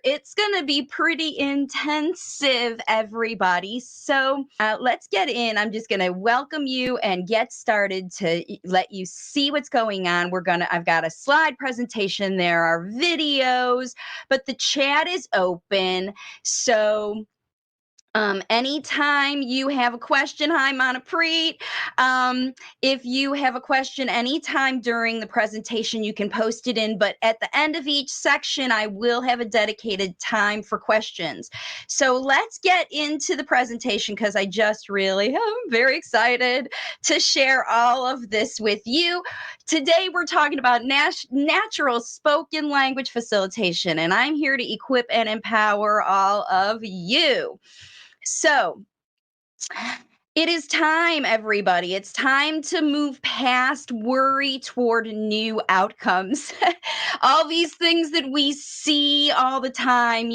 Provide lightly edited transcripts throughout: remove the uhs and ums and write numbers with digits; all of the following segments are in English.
It's going to be pretty intensive, everybody. So let's get in. I'm just going to welcome you and get started to let you see what's going on. I've got a slide presentation. There are videos, but the chat is open. So anytime you have a question, hi Monapreet. If you have a question anytime during the presentation, you can post it in, but at the end of each section, I will have a dedicated time for questions. So let's get into the presentation because I just really am very excited to share all of this with you. Today, we're talking about natural spoken language facilitation, and I'm here to equip and empower all of you. So it is time, everybody. It's time to move past worry toward new outcomes. All these things that we see all the time,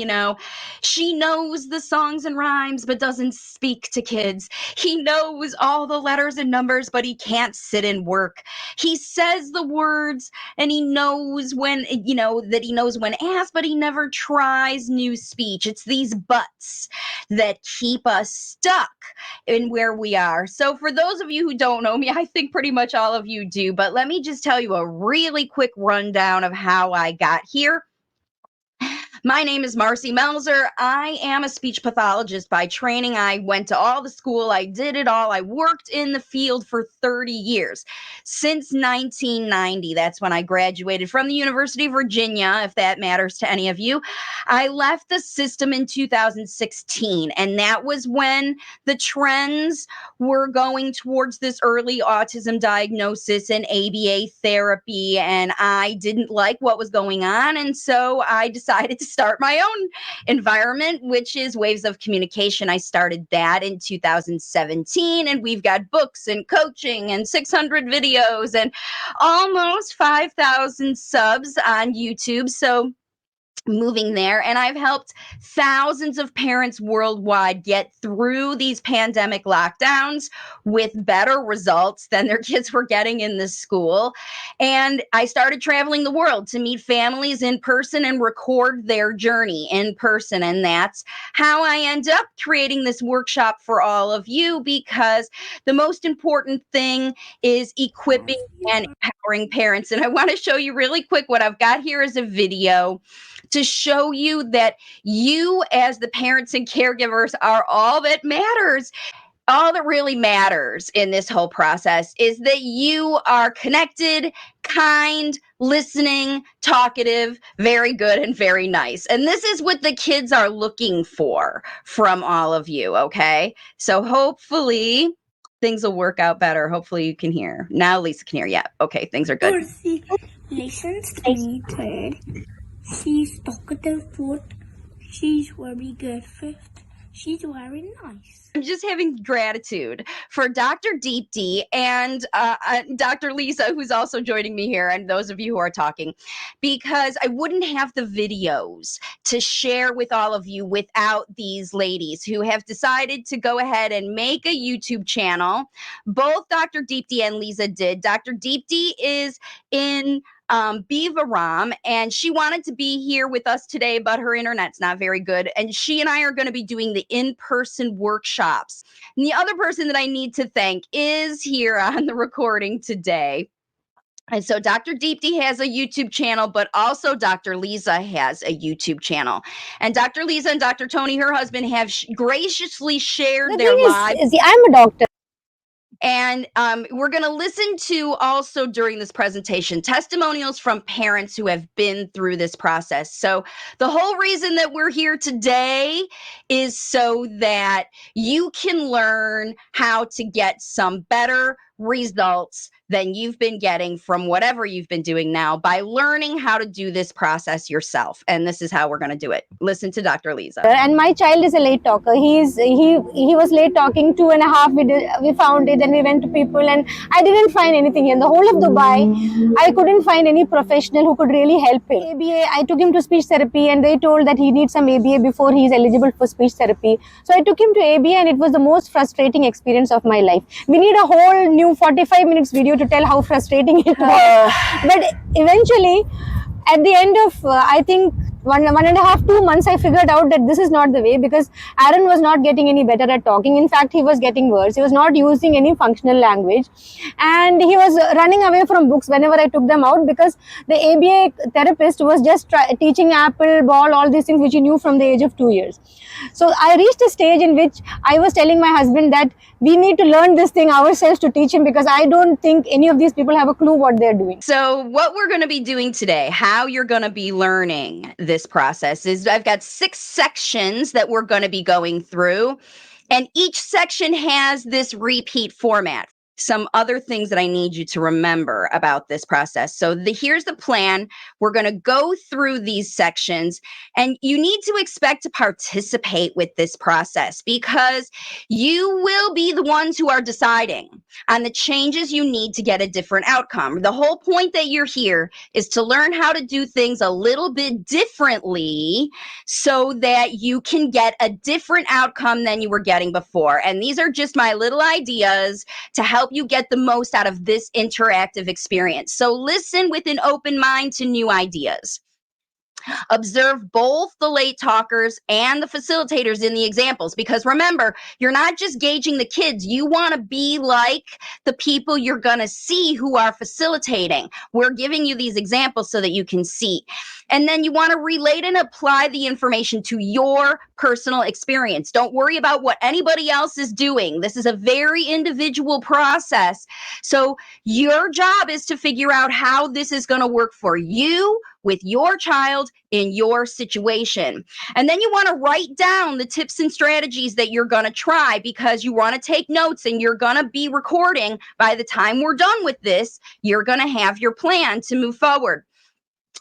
she knows the songs and rhymes, but doesn't speak to kids. He knows all the letters and numbers, but he can't sit and work. He says the words and he knows when, that he knows when asked, but he never tries new speech. It's these buts that keep us stuck in where we are. So for those of you who don't know me, I think pretty much all of you do, but let me just tell you a really quick rundown of how I got here. My name is Marcy Melzer. I am a speech pathologist by training. I went to all the school. I did it all. I worked in the field for 30 years. Since 1990, that's when I graduated from the University of Virginia, if that matters to any of you. I left the system in 2016, and that was when the trends were going towards this early autism diagnosis and ABA therapy, and I didn't like what was going on, and so I decided to start my own environment, which is Waves of Communication. I started that in 2017, and we've got books and coaching and 600 videos and almost 5,000 subs on YouTube. So moving there, and I've helped thousands of parents worldwide get through these pandemic lockdowns with better results than their kids were getting in the school. And I started traveling the world to meet families in person and record their journey in person. And that's how I end up creating this workshop for all of you, because the most important thing is equipping and empowering parents. And I want to show you really quick what I've got here is a video to show you that you, as the parents and caregivers, are all that matters. All that really matters in this whole process is that you are connected, kind, listening, talkative, very good, and very nice. And this is what the kids are looking for from all of you, okay? So hopefully things will work out better. Hopefully you can hear. Now Lisa can hear. Yeah, okay, things are good. Percy listens to me third. She's talkative fourth. She's very good fifth. She's very nice. I'm just having gratitude for Dr. Deep D and Dr. Lisa, who's also joining me here, and those of you who are talking, because I wouldn't have the videos to share with all of you without these ladies who have decided to go ahead and make a YouTube channel. Both Dr. Deep D and Lisa did. Dr. Deep D is in Beaveram, and she wanted to be here with us today, but her internet's not very good. And she and I are going to be doing the in-person workshops. And the other person that I need to thank is here on the recording today. And so Dr. Deepti has a YouTube channel, but also Dr. Lisa has a YouTube channel. And Dr. Lisa and Dr. Tony, her husband, have graciously shared their lives. See, I'm a doctor. And we're going to listen to also during this presentation testimonials from parents who have been through this process. So the whole reason that we're here today is so that you can learn how to get some better results than you've been getting from whatever you've been doing now by learning how to do this process yourself. And this is how we're going to do it. Listen to Dr. Lisa. And my child is a late talker. He was late talking 2.5. We found it, then we went to people, and I didn't find anything in the whole of Dubai. I couldn't find any professional who could really help him. ABA, I took him to speech therapy, and they told that he needs some ABA before he is eligible for speech therapy. So I took him to ABA, and it was the most frustrating experience of my life. We need a whole new 45 minutes video to tell how frustrating it was. But eventually, at the end of I think 1.5, 2 months, I figured out that this is not the way, because Aaron was not getting any better at talking. In fact, he was getting worse. He was not using any functional language, and he was running away from books whenever I took them out, because the ABA therapist was just teaching apple, ball, all these things which he knew from the age of 2 years. So I reached a stage in which I was telling my husband that we need to learn this thing ourselves to teach him, because I don't think any of these people have a clue what they're doing. So, what we're going to be doing today, how you're going to be learning this process, is I've got 6 sections that we're going to be going through, and each section has this repeat format. Some other things that I need you to remember about this process. So here's the plan. We're going to go through these sections, and you need to expect to participate with this process, because you will be the ones who are deciding on the changes you need to get a different outcome. The whole point that you're here is to learn how to do things a little bit differently so that you can get a different outcome than you were getting before. And these are just my little ideas to help you get the most out of this interactive experience. So listen with an open mind to new ideas. Observe both the late talkers and the facilitators in the examples, because remember, you're not just gauging the kids. You want to be like the people you're going to see who are facilitating. We're giving you these examples so that you can see. And then you want to relate and apply the information to your personal experience. Don't worry about what anybody else is doing. This is a very individual process. So your job is to figure out how this is going to work for you with your child in your situation. And then you want to write down the tips and strategies that you're going to try, because you want to take notes, and you're going to be recording. By the time we're done with this, you're going to have your plan to move forward.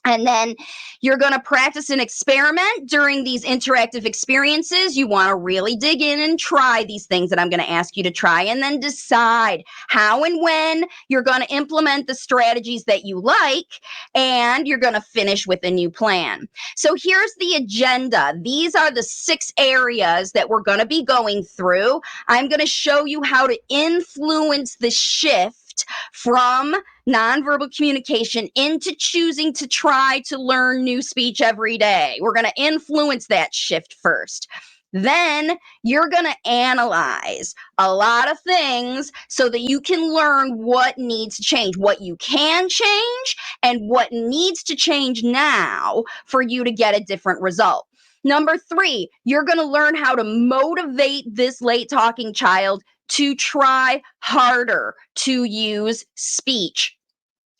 And then you're going to practice an experiment during these interactive experiences. You want to really dig in and try these things that I'm going to ask you to try, and then decide how and when you're going to implement the strategies that you like, and you're going to finish with a new plan. So here's the agenda. These are the 6 areas that we're going to be going through. I'm going to show you how to influence the shift from nonverbal communication into choosing to try to learn new speech every day. We're going to influence that shift first. Then you're going to analyze a lot of things so that you can learn what needs to change, what you can change, and what needs to change now for you to get a different result. Number 3, you're going to learn how to motivate this late talking child to try harder to use speech.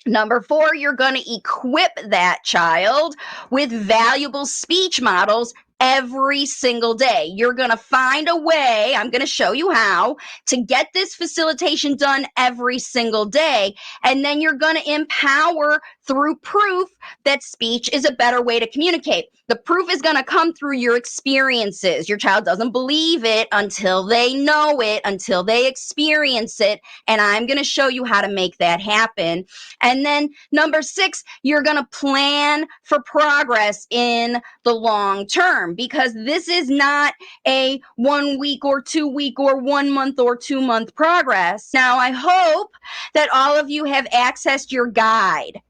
Number 4, you're going to equip that child with valuable speech models every single day. You're going to find a way, I'm going to show you how, to get this facilitation done every single day. And then you're going to empower through proof that speech is a better way to communicate. The proof is going to come through your experiences. Your child doesn't believe it until they know it, until they experience it. And I'm going to show you how to make that happen. And then number 6, you're going to plan for progress in the long term, because this is not a 1 week or 2 week or 1 month or 2 month progress. Now, I hope that all of you have accessed your guide.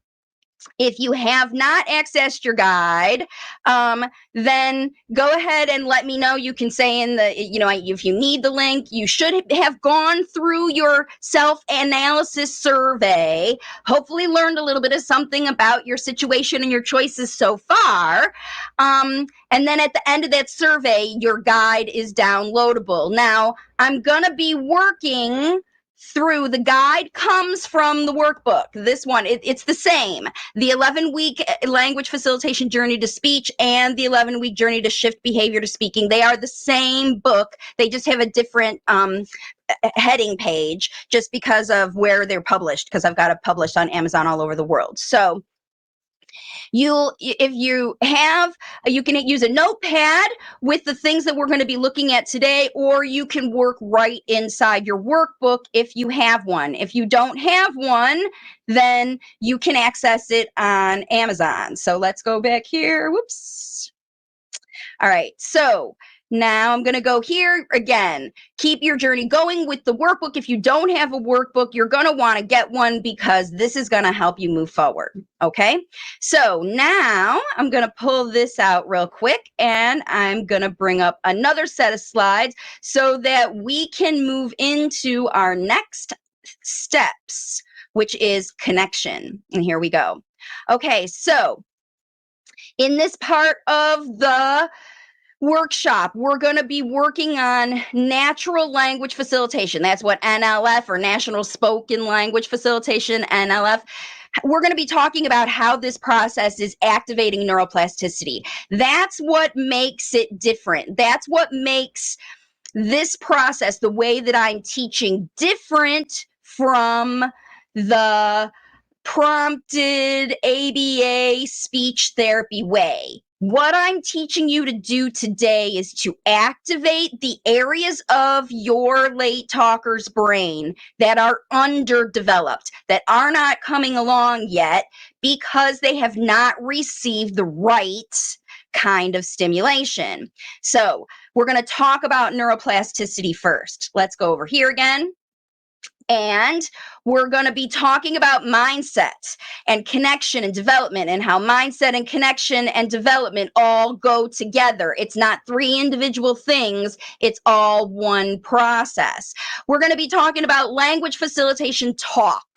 If you have not accessed your guide, then go ahead and let me know. You can say in the, if you need the link, you should have gone through your self-analysis survey, hopefully learned a little bit of something about your situation and your choices so far. And then at the end of that survey, your guide is downloadable. Now, I'm going to be working through, the guide comes from the workbook. This one, it's the same. The 11-week language facilitation journey to speech and the 11-week journey to shift behavior to speaking, they are the same book. They just have a different heading page just because of where they're published, because I've got it published on Amazon all over the world. So if you have, you can use a notepad with the things that we're going to be looking at today, or you can work right inside your workbook if you have one. If you don't have one, then you can access it on Amazon. So let's go back here. Whoops. All right. So Now I'm going to go here again. Keep your journey going with the workbook. If you don't have a workbook, you're going to want to get one because this is going to help you move forward. Okay. So now I'm going to pull this out real quick and I'm going to bring up another set of slides so that we can move into our next steps, which is connection. And here we go. Okay. So in this part of the workshop, we're going to be working on natural language facilitation. That's what NLF, or National Spoken Language Facilitation, NLF. We're going to be talking about how this process is activating neuroplasticity. That's what makes it different. That's what makes this process, the way that I'm teaching, different from the prompted ABA speech therapy way. What I'm teaching you to do today is to activate the areas of your late talker's brain that are underdeveloped, that are not coming along yet because they have not received the right kind of stimulation. So we're going to talk about neuroplasticity first. Let's go over here again. And we're going to be talking about mindset and connection and development, and how mindset and connection and development all go together. It's not three individual things. It's all one process. We're going to be talking about language facilitation talk,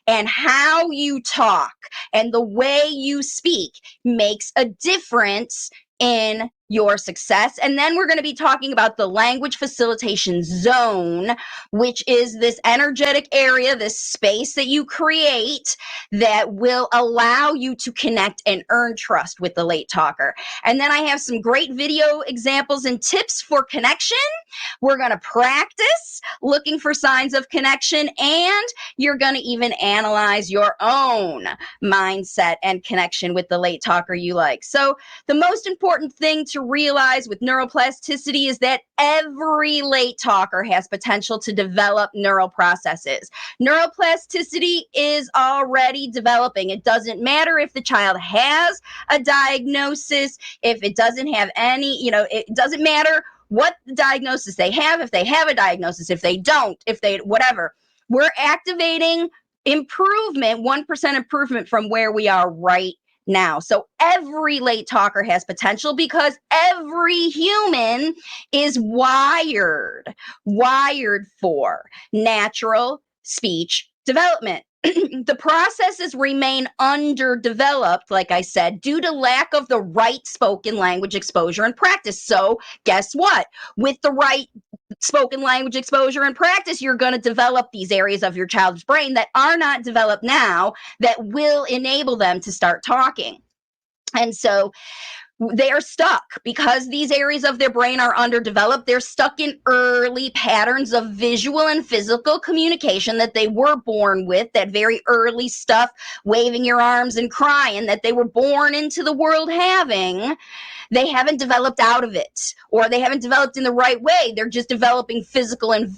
and how you talk and the way you speak makes a difference in your success. And then we're going to be talking about the language facilitation zone, which is this energetic area, this space that you create that will allow you to connect and earn trust with the late talker. And then I have some great video examples and tips for connection. We're going to practice looking for signs of connection, and you're going to even analyze your own mindset and connection with the late talker you like. So the most important thing to realize with neuroplasticity is that every late talker has potential to develop neural processes. Neuroplasticity is already developing. It doesn't matter if the child has a diagnosis, if it doesn't have any, it doesn't matter what diagnosis they have, if they have a diagnosis, if they don't, if they, whatever. We're activating improvement, 1% improvement from where we are right now. So every late talker has potential because every human is wired for natural speech development. The processes remain underdeveloped, like I said, due to lack of the right spoken language exposure and practice. So guess what? With the right spoken language exposure and practice, you're going to develop these areas of your child's brain that are not developed now that will enable them to start talking. And so they are stuck because these areas of their brain are underdeveloped. They're stuck in early patterns of visual and physical communication that they were born with, that very early stuff, waving your arms and crying, that they were born into the world having. They haven't developed out of it, or they haven't developed in the right way. They're just developing physical and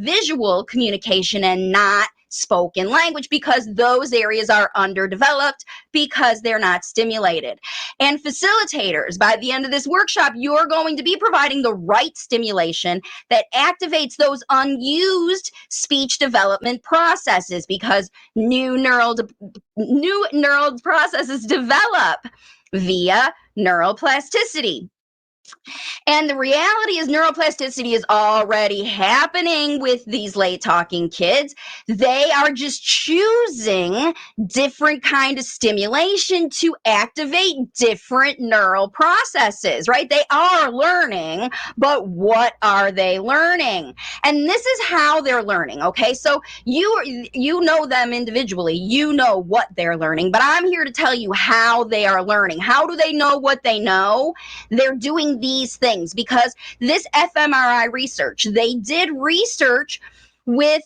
visual communication and not spoken language because those areas are underdeveloped because they're not stimulated. And facilitators, by the end of this workshop, you're going to be providing the right stimulation that activates those unused speech development processes, because new neural processes develop via neuroplasticity. And the reality is neuroplasticity is already happening with these late talking kids. They are just choosing different kind of stimulation to activate different neural processes, right? They are learning, but what are they learning? And this is how they're learning, okay? So you know them individually. You know what they're learning, but I'm here to tell you how they are learning. How do they know what they know? They're doing these things because this fMRI research, they did research with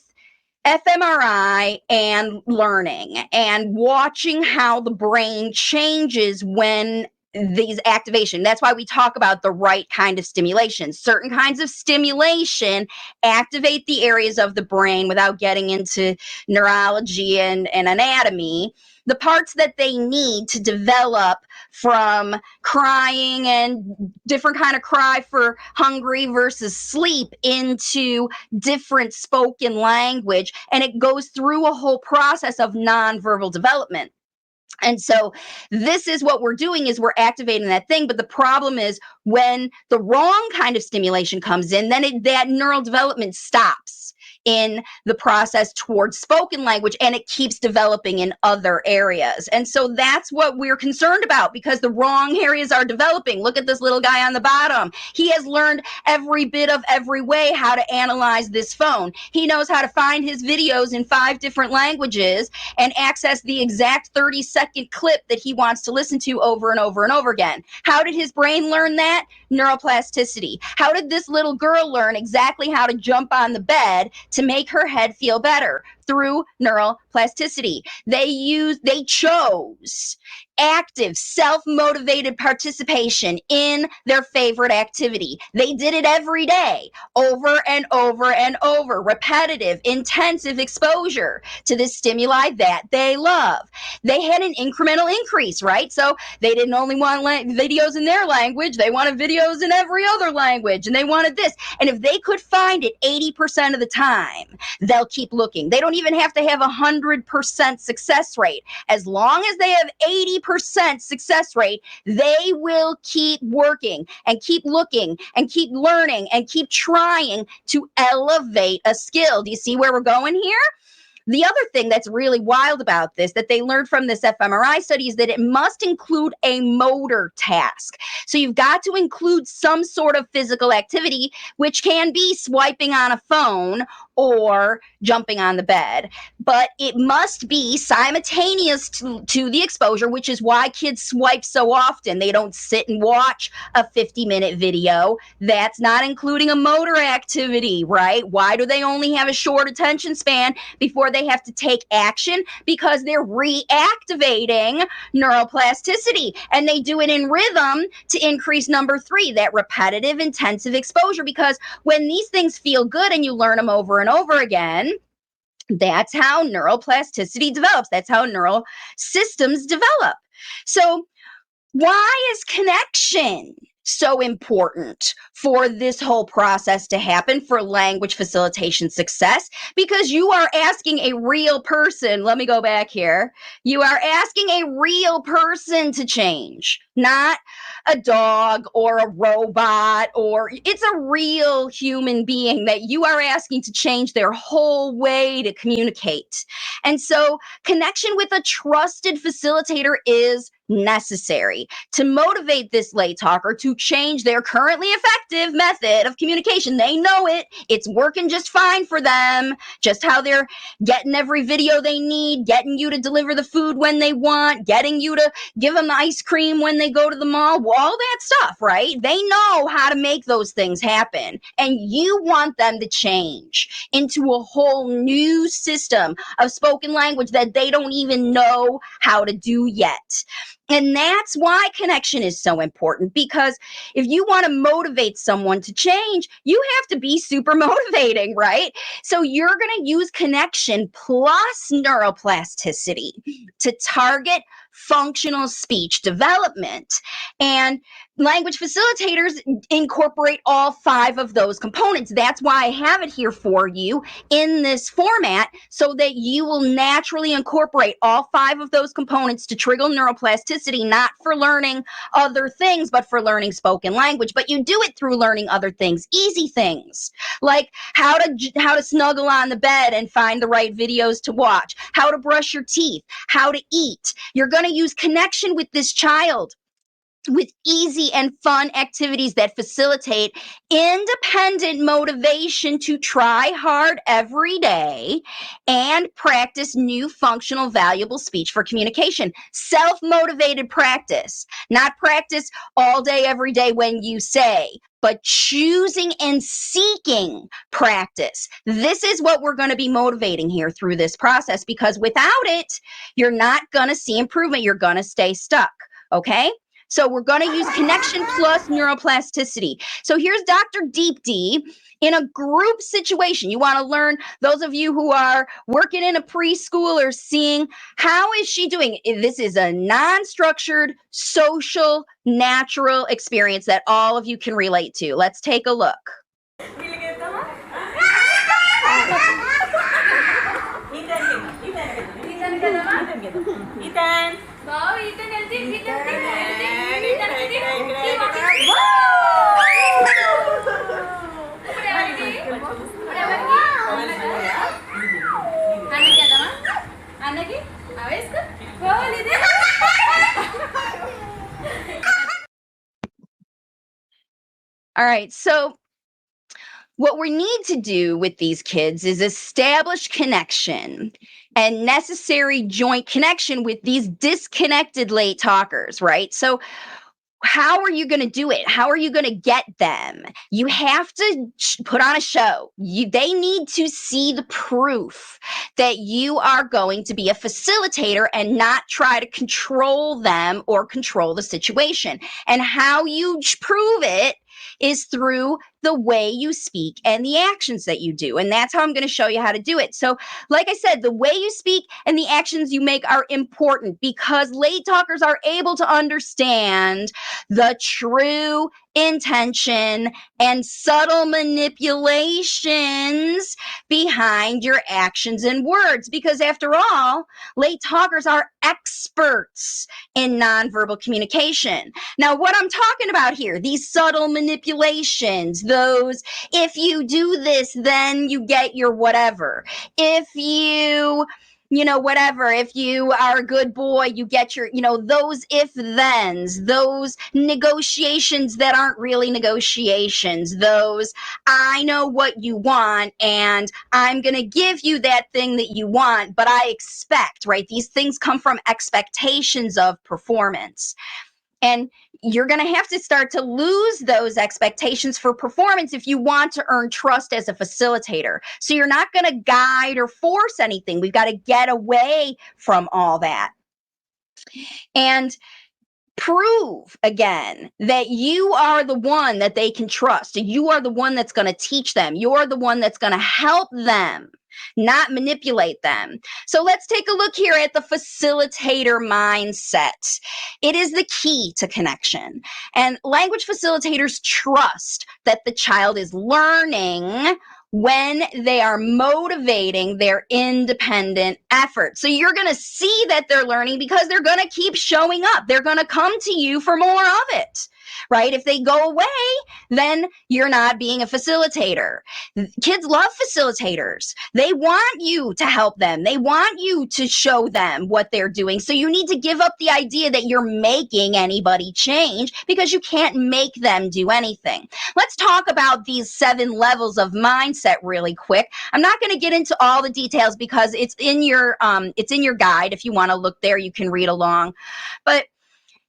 fMRI and learning and watching how the brain changes when these activation. That's why we talk about the right kind of stimulation. Certain kinds of stimulation activate the areas of the brain, without getting into neurology and anatomy, the parts that they need to develop from crying and different kind of cry for hungry versus sleep into different spoken language. And it goes through a whole process of nonverbal development. And so this is what we're doing, is we're activating that thing. But the problem is when the wrong kind of stimulation comes in, then that neural development stops in the process towards spoken language, and it keeps developing in other areas. And so that's what we're concerned about, because the wrong areas are developing. Look at this little guy on the bottom. He has learned every bit of every way how to analyze this phone. He knows how to find his videos in 5 different languages and access the exact 30-second clip that he wants to listen to over and over and over again. How did his brain learn that? Neuroplasticity. How did this little girl learn exactly how to jump on the bed to make her head feel better? Through neural plasticity. They chose active, self-motivated participation in their favorite activity. They did it every day, over and over and over, repetitive, intensive exposure to the stimuli that they love. They had an incremental increase, right? So they didn't only want videos in their language, they wanted videos in every other language, and they wanted this. And if they could find it 80% of the time, they'll keep looking. They don't even have to have 100% success rate. As long as they have 80% success rate, they will keep working and keep looking and keep learning and keep trying to elevate a skill. Do you see where we're going here? The other thing that's really wild about this, that they learned from this fMRI study, is that it must include a motor task. So you've got to include some sort of physical activity, which can be swiping on a phone or jumping on the bed. But it must be simultaneous to the exposure, which is why kids swipe so often. They don't sit and watch a 50-minute video. That's not including a motor activity, right? Why do they only have a short attention span before they have to take action? Because they're reactivating neuroplasticity, and they do it in rhythm to increase number 3, that repetitive intensive exposure. Because when these things feel good and you learn them over and over again, that's how neuroplasticity develops. That's how neural systems develop. So why is connection so important for this whole process to happen, for language facilitation success? Because you are asking a real person, let me go back here. You are asking a real person to change, not a dog or a robot, or it's a real human being that you are asking to change their whole way to communicate. And so connection with a trusted facilitator is necessary to motivate this late talker to change their currently effective method of communication. They know it. It's working just fine for them. Just how they're getting every video they need, getting you to deliver the food when they want, getting you to give them the ice cream when they go to the mall, all that stuff, right? They know how to make those things happen. And you want them to change into a whole new system of spoken language that they don't even know how to do yet. And that's why connection is so important, because if you want to motivate someone to change, you have to be super motivating, right? So you're going to use connection plus neuroplasticity to target functional speech development. And language facilitators incorporate all 5 of those components. That's why I have it here for you in this format, so that you will naturally incorporate all 5 of those components to trigger neuroplasticity, not for learning other things, but for learning spoken language. But you do it through learning other things, easy things, like how to snuggle on the bed and find the right videos to watch, how to brush your teeth, how to eat. You're going to use connection with this child with easy and fun activities that facilitate independent motivation to try hard every day and practice new functional valuable speech for communication. Self-motivated practice, not practice all day every day when you say, but choosing and seeking practice. This is what we're going to be motivating here through this process, because without it, you're not going to see improvement. You're going to stay stuck. Okay? So we're going to use connection plus neuroplasticity. So here's Dr. Deep D in a group situation. You want to learn, those of you who are working in a preschool or seeing, how is she doing? This is a non-structured, social, natural experience that all of you can relate to. Let's take a look. Ethan. Wow, Ethan healthy. All right, so what we need to do with these kids is establish connection and necessary joint connection with these disconnected late talkers, right? So how are you going to do it? How are you going to get them? You have to put on a show. They need to see the proof that you are going to be a facilitator and not try to control them or control the situation. And how you prove it is through the way you speak and the actions that you do. And that's how I'm going to show you how to do it. So, like I said, the way you speak and the actions you make are important because late talkers are able to understand the true intention and subtle manipulations behind your actions and words. Because after all, late talkers are experts in nonverbal communication. Now, what I'm talking about here, these subtle manipulations, those, if you do this, then you get your whatever. If you whatever, if you are a good boy, you get your, those if thens, those negotiations that aren't really negotiations, those I know what you want and I'm going to give you that thing that you want, but I expect, right? These things come from expectations of performance. And you're going to have to start to lose those expectations for performance if you want to earn trust as a facilitator. So you're not going to guide or force anything. We've got to get away from all that. And prove again that you are the one that they can trust. You are the one that's going to teach them. You're the one that's going to help them, not manipulate them. So let's take a look here at the facilitator mindset. It is the key to connection. And language facilitators trust that the child is learning when they are motivating their independent effort. So you're going to see that they're learning because they're going to keep showing up. They're going to come to you for more of it, right? If they go away, then you're not being a facilitator. Kids love facilitators. They want you to help them. They want you to show them what they're doing. So you need to give up the idea that you're making anybody change because you can't make them do anything. Let's talk about these 7 levels of mindset really quick. I'm not going to get into all the details because it's in your guide. If you want to look there, you can read along. But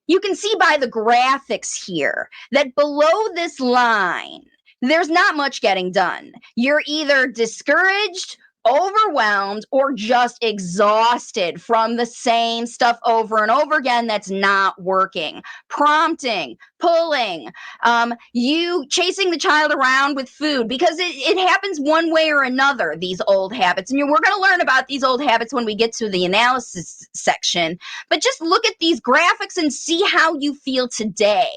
you can see by the graphics here that below this line, there's not much getting done. You're either discouraged, overwhelmed, or just exhausted from the same stuff over and over again that's not working. Prompting, pulling, you chasing the child around with food because it happens one way or another, these old habits. And we're going to learn about these old habits when we get to the analysis section. But just look at these graphics and see how you feel today.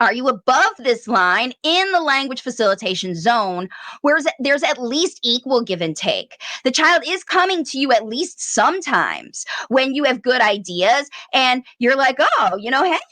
Are you above this line in the language facilitation zone where there's at least equal give and take? The child is coming to you at least sometimes when you have good ideas and you're like, oh,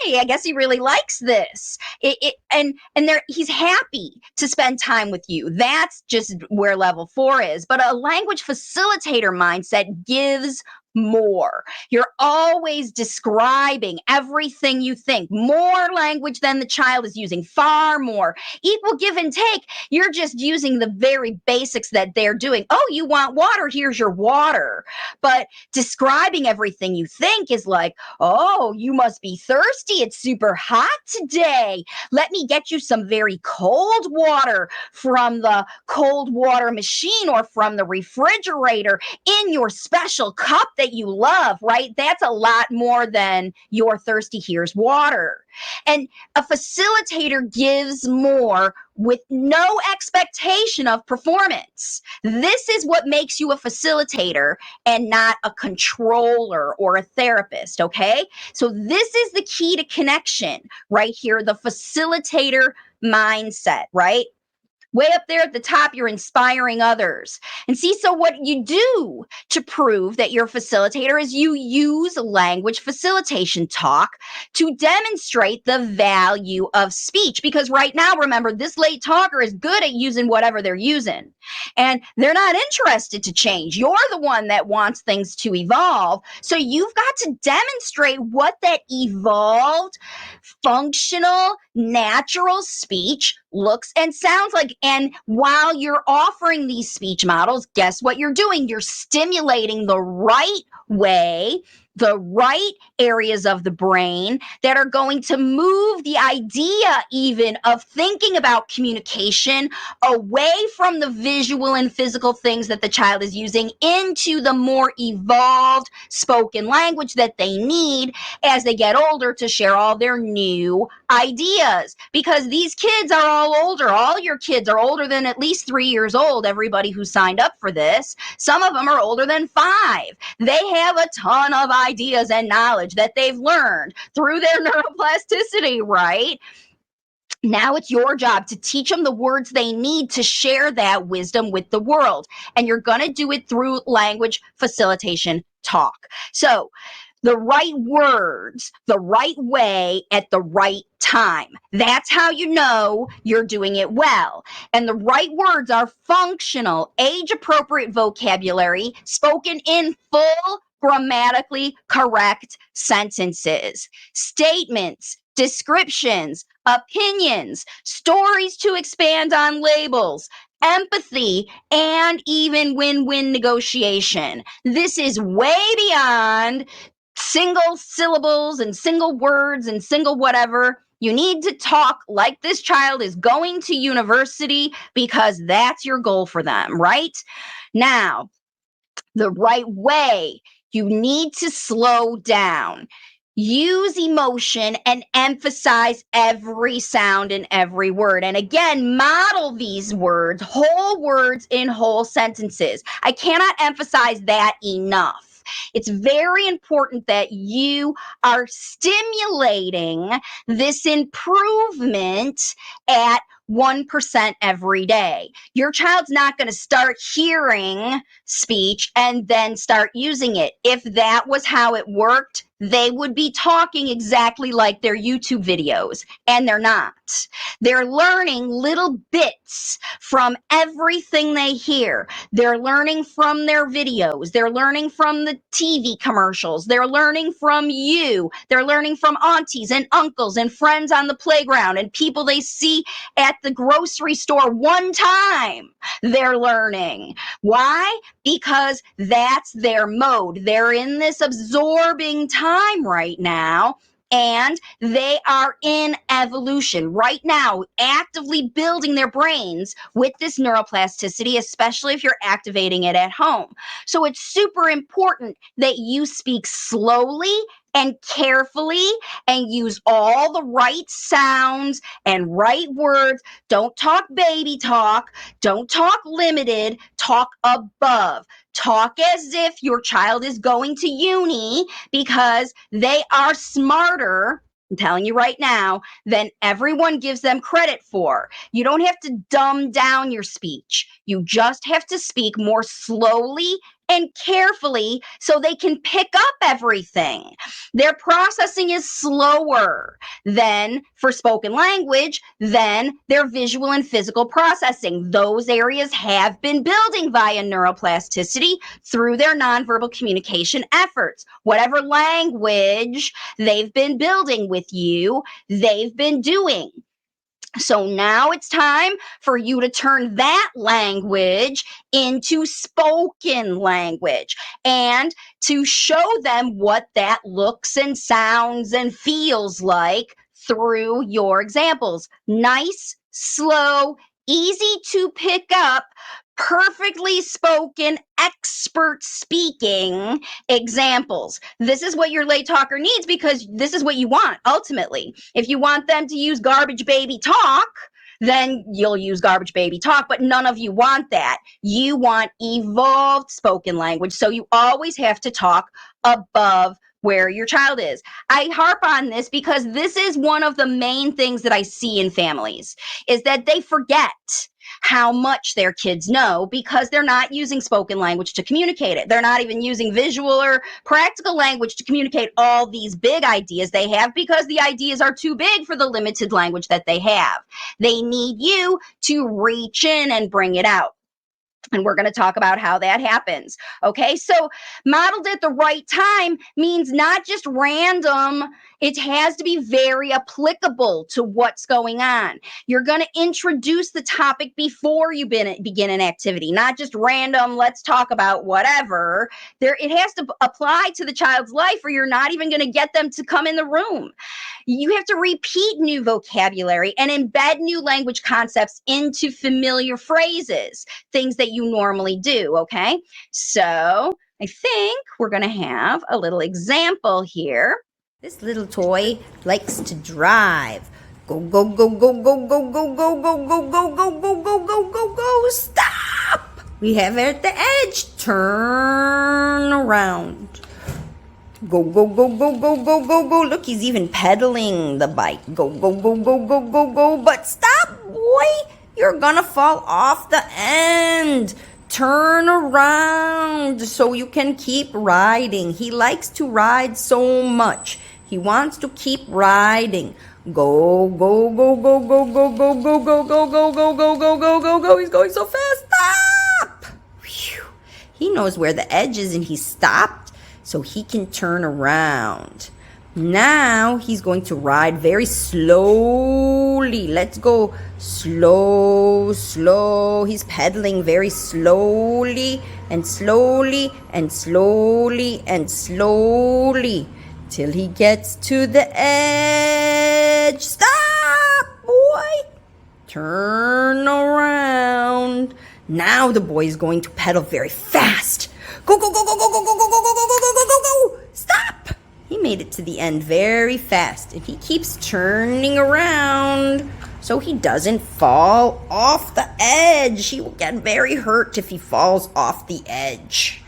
hey, I guess he really likes this. He's happy to spend time with you. That's just where level 4 is. But a language facilitator mindset gives more. You're always describing everything you think. More language than the child is using, far more. Equal give and take. You're just using the very basics that they're doing. Oh, you want water? Here's your water. But describing everything you think is like, oh, you must be thirsty. It's super hot today. Let me get you some very cold water from the cold water machine or from the refrigerator in your special cup that that you love, right? That's a lot more than your thirsty here's water. And a facilitator gives more with no expectation of performance. This is what makes you a facilitator and not a controller or a therapist, okay? So this is the key to connection right here, the facilitator mindset, right? Way up there at the top, you're inspiring others. And see, so what you do to prove that you're a facilitator is you use language facilitation talk to demonstrate the value of speech. Because right now, remember, this late talker is good at using whatever they're using. And they're not interested to change. You're the one that wants things to evolve. So you've got to demonstrate what that evolved, functional, natural speech looks and sounds like. And while you're offering these speech models, guess what you're doing? You're stimulating the right way, the right areas of the brain that are going to move the idea even of thinking about communication away from the visual and physical things that the child is using into the more evolved spoken language that they need as they get older to share all their new ideas. Because these kids are all older. All your kids are older than at least 3 years old, everybody who signed up for this. Some of them are older than 5. They have a ton of ideas and knowledge that they've learned through their neuroplasticity, right? Now it's your job to teach them the words they need to share that wisdom with the world. And you're going to do it through language facilitation talk. So the right words, the right way at the right time. That's how you know you're doing it well. And the right words are functional, age-appropriate vocabulary spoken in full grammatically correct sentences, statements, descriptions, opinions, stories to expand on labels, empathy, and even win-win negotiation. This is way beyond single syllables and single words and single whatever. You need to talk like this child is going to university because that's your goal for them, right? Now, the right way, you need to slow down. Use emotion and emphasize every sound and every word. And again, model these words, whole words in whole sentences. I cannot emphasize that enough. It's very important that you are stimulating this improvement at 1% every day. Your child's not going to start hearing speech and then start using it. If that was how it worked, they would be talking exactly like their YouTube videos, and they're not. They're learning little bits from everything they hear. They're learning from their videos. They're learning from the TV commercials. They're learning from you. They're learning from aunties and uncles and friends on the playground and people they see at the grocery store one time. They're learning. Why? Because that's their mode. They're in this absorbing time right now, and they are in evolution right now, actively building their brains with this neuroplasticity, especially if you're activating it at home. So it's super important that you speak slowly and carefully and use all the right sounds and right words. Don't talk baby talk. Don't talk limited. Talk above. Talk as if your child is going to uni because they are smarter, I'm telling you right now, than everyone gives them credit for. You don't have to dumb down your speech. You just have to speak more slowly and carefully so they can pick up everything. Their processing is slower than for spoken language than their visual and physical processing. Those areas have been building via neuroplasticity through their nonverbal communication efforts. Whatever language they've been building with you, they've been doing. So now it's time for you to turn that language into spoken language and to show them what that looks and sounds and feels like through your examples. Nice, slow, easy to pick up, perfectly spoken, expert speaking examples. This is what your late talker needs because this is what you want ultimately. If you want them to use garbage baby talk, then you'll use garbage baby talk, but none of you want that. You want evolved spoken language. So you always have to talk above where your child is. I harp on this because this is one of the main things that I see in families is that they forget how much their kids know because they're not using spoken language to communicate it. They're not even using visual or practical language to communicate all these big ideas they have because the ideas are too big for the limited language that they have. They need you to reach in and bring it out. And we're going to talk about how that happens. Okay, so modeled at the right time means not just random, it has to be very applicable to what's going on. You're going to introduce the topic before you begin an activity, not just random, let's talk about whatever. It has to apply to the child's life or you're not even going to get them to come in the room. You have to repeat new vocabulary and embed new language concepts into familiar phrases, things that you normally do, okay? So I think we're going to have a little example here. This little toy likes to drive. Go, go, go, go, go, go, go, go, go, go, go, go, go, go, go, go, go, stop! We have it at the edge. Turn around. Go, go, go, go, go, go, go, go. Look, he's even pedaling the bike. Go, go, go, go, go, go, go. But stop, boy. You're gonna fall off the end. Turn around so you can keep riding. He likes to ride so much. He wants to keep riding. Go, go, go, go, go, go, go, go, go, go, go, go, go, go, go, go, go. He's going so fast. Stop! Phew. He knows where the edge is and he stopped so he can turn around. Now he's going to ride very slowly. Let's go slow, slow. He's pedaling very slowly and slowly and slowly and slowly till he gets to the edge. Stop, boy. Turn around. Now the boy is going to pedal very fast. Go, go, go, go, go, go, go, go, go, go, go, go, go, go, go. Stop. He made it to the end very fast, and he keeps turning around so he doesn't fall off the edge. He will get very hurt if he falls off the edge.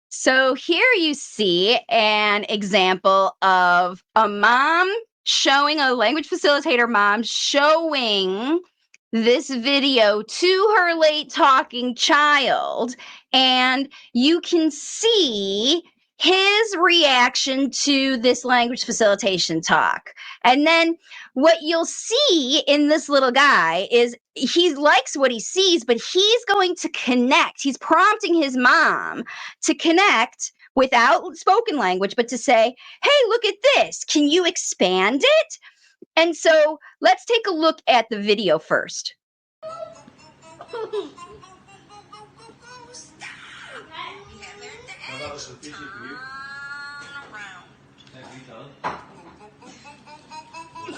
So here you see an example of a mom showing, a language facilitator mom showing this video to her late talking child, and you can see his reaction to this language facilitation talk. And then what you'll see in this little guy is he likes what he sees, but he's going to connect. He's prompting his mom to connect without spoken language, but to say, hey, look at this. Can you expand it? And so let's take a look at the video first.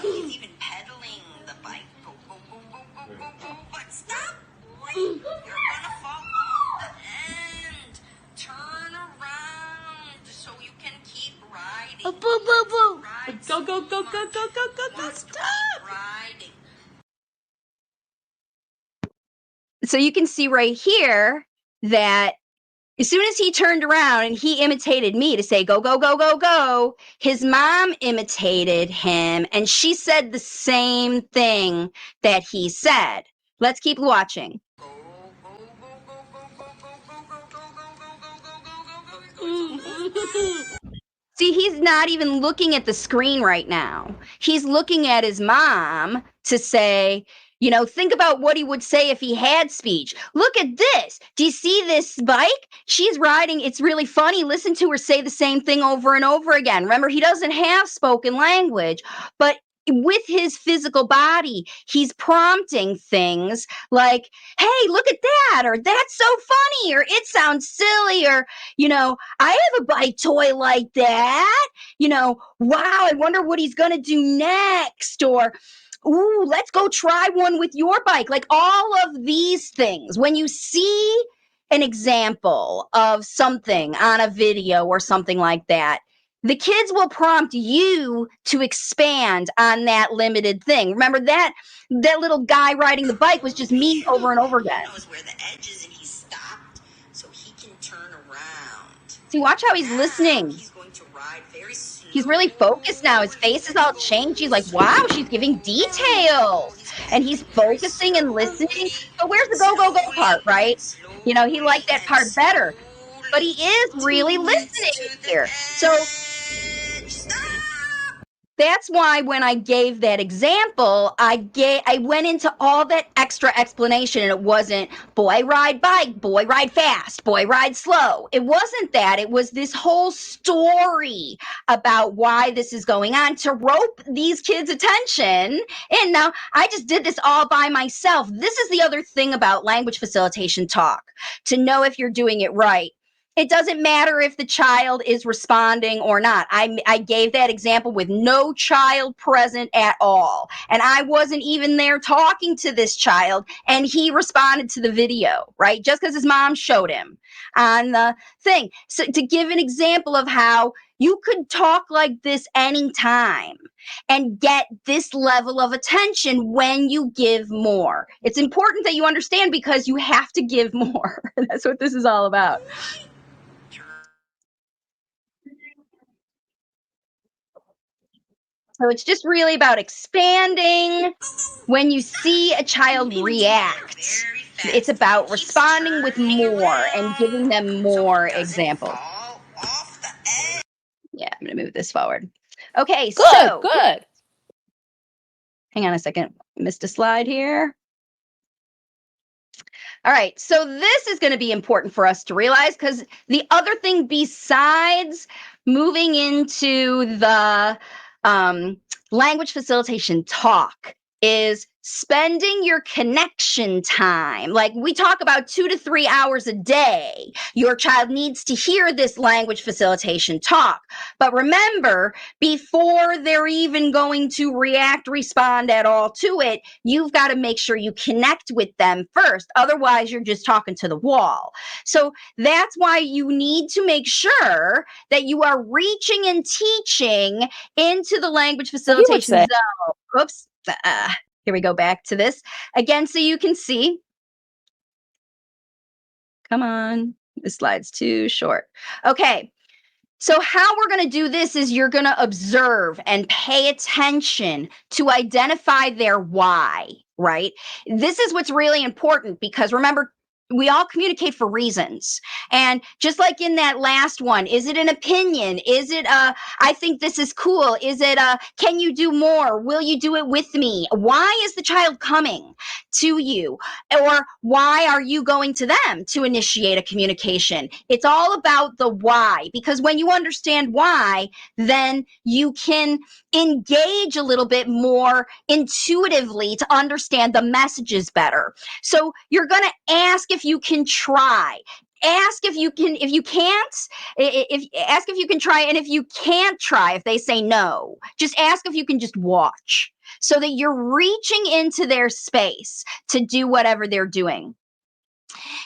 He's even pedaling the bike. Go, go, go, go, go, go, go. But stop, boy. You're gonna fall off the end. Turn around so you can keep riding. Go, go, go, go, go, go, go, go, stop! Riding. So you can see right here that as soon as he turned around and he imitated me to say, go, go, go, go, go, his mom imitated him and she said the same thing that he said. Let's keep watching. See, he's not even looking at the screen right now. He's looking at his mom to say, you know, think about what he would say if he had speech. Look at this. Do you see this bike? She's riding. It's really funny. Listen to her say the same thing over and over again. Remember, he doesn't have spoken language, but with his physical body, he's prompting things like, hey, look at that, or that's so funny, or it sounds silly, or, I have a bike toy like that. Wow, I wonder what he's going to do next, or, ooh, let's go try one with your bike. Like all of these things, when you see an example of something on a video or something like that, the kids will prompt you to expand on that limited thing. Remember that little guy riding the bike was just me over and over again. He knows where the edge is and he stopped so he can turn around. See, watch how he's listening. He's going to ride very slowly. He's really focused now. His face is all changed. He's like, wow, she's giving details. And he's focusing and listening. But where's the go, go, go part, right? He liked that part better. But he is really listening here. So that's why when I gave that example, I went into all that extra explanation, and it wasn't boy ride bike, boy ride fast, boy ride slow. It wasn't that. It was this whole story about why this is going on to rope these kids' attention. And now I just did this all by myself. This is the other thing about language facilitation talk, to know if you're doing it right. It doesn't matter if the child is responding or not. I gave that example with no child present at all. And I wasn't even there talking to this child, and he responded to the video, right? Just because his mom showed him on the thing. So to give an example of how you could talk like this anytime and get this level of attention when you give more. It's important that you understand, because you have to give more. That's what this is all about. So it's just really about expanding when you see a child react. It's about responding with more and giving them more examples. Yeah, I'm going to move this forward. Okay, Good. Hang on a second. Missed a slide here. All right, so this is going to be important for us to realize, because the other thing besides moving into the language facilitation talk is spending your connection time. Like we talk about 2 to 3 hours a day. Your child needs to hear this language facilitation talk. But remember, before they're even going to respond at all to it, you've got to make sure you connect with them first. Otherwise, you're just talking to the wall. So that's why you need to make sure that you are reaching and teaching into the language facilitation zone. Oops. Here we go back to this again, so you can see. Come on, this slide's too short. Okay, so how we're going to do this is you're going to observe and pay attention to identify their why, right? This is what's really important, because remember, we all communicate for reasons. And just like in that last one, is it an opinion? Is it I think this is cool? Is it can you do more? Will you do it with me? Why is the child coming to you? Or why are you going to them to initiate a communication? It's all about the why, because when you understand why, then you can engage a little bit more intuitively to understand the messages better. So you're going to ask if you can try. Ask if you can, if you can't, ask if you can try. And if you can't try, if they say no, just ask if you can just watch, so that you're reaching into their space to do whatever they're doing.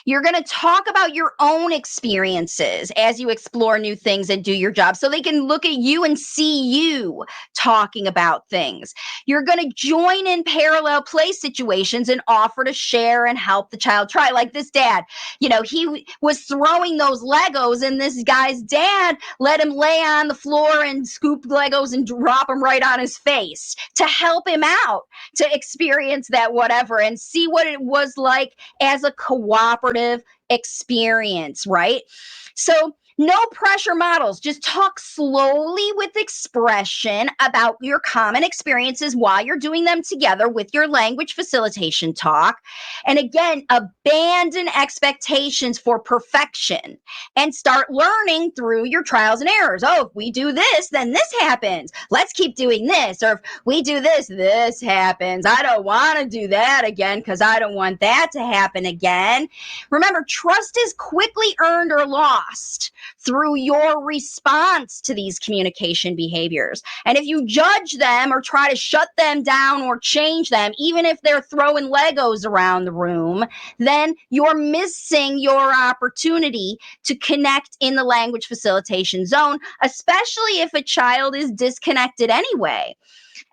You're going to talk about your own experiences as you explore new things and do your job, so they can look at you and see you talking about things. You're going to join in parallel play situations and offer to share and help the child try. Like this dad, he was throwing those Legos, and this guy's dad let him lay on the floor and scoop Legos and drop them right on his face to help him out to experience that whatever and see what it was like as a cooperative experience, right? So No pressure models. Just talk slowly with expression about your common experiences while you're doing them together with your language facilitation talk. And again, abandon expectations for perfection and start learning through your trials and errors. Oh, if we do this, then this happens. Let's keep doing this. Or if we do this, this happens. I don't want to do that again because I don't want that to happen again. Remember, trust is quickly earned or lost through your response to these communication behaviors. And if you judge them or try to shut them down or change them, even if they're throwing Legos around the room, then you're missing your opportunity to connect in the language facilitation zone, especially if a child is disconnected anyway.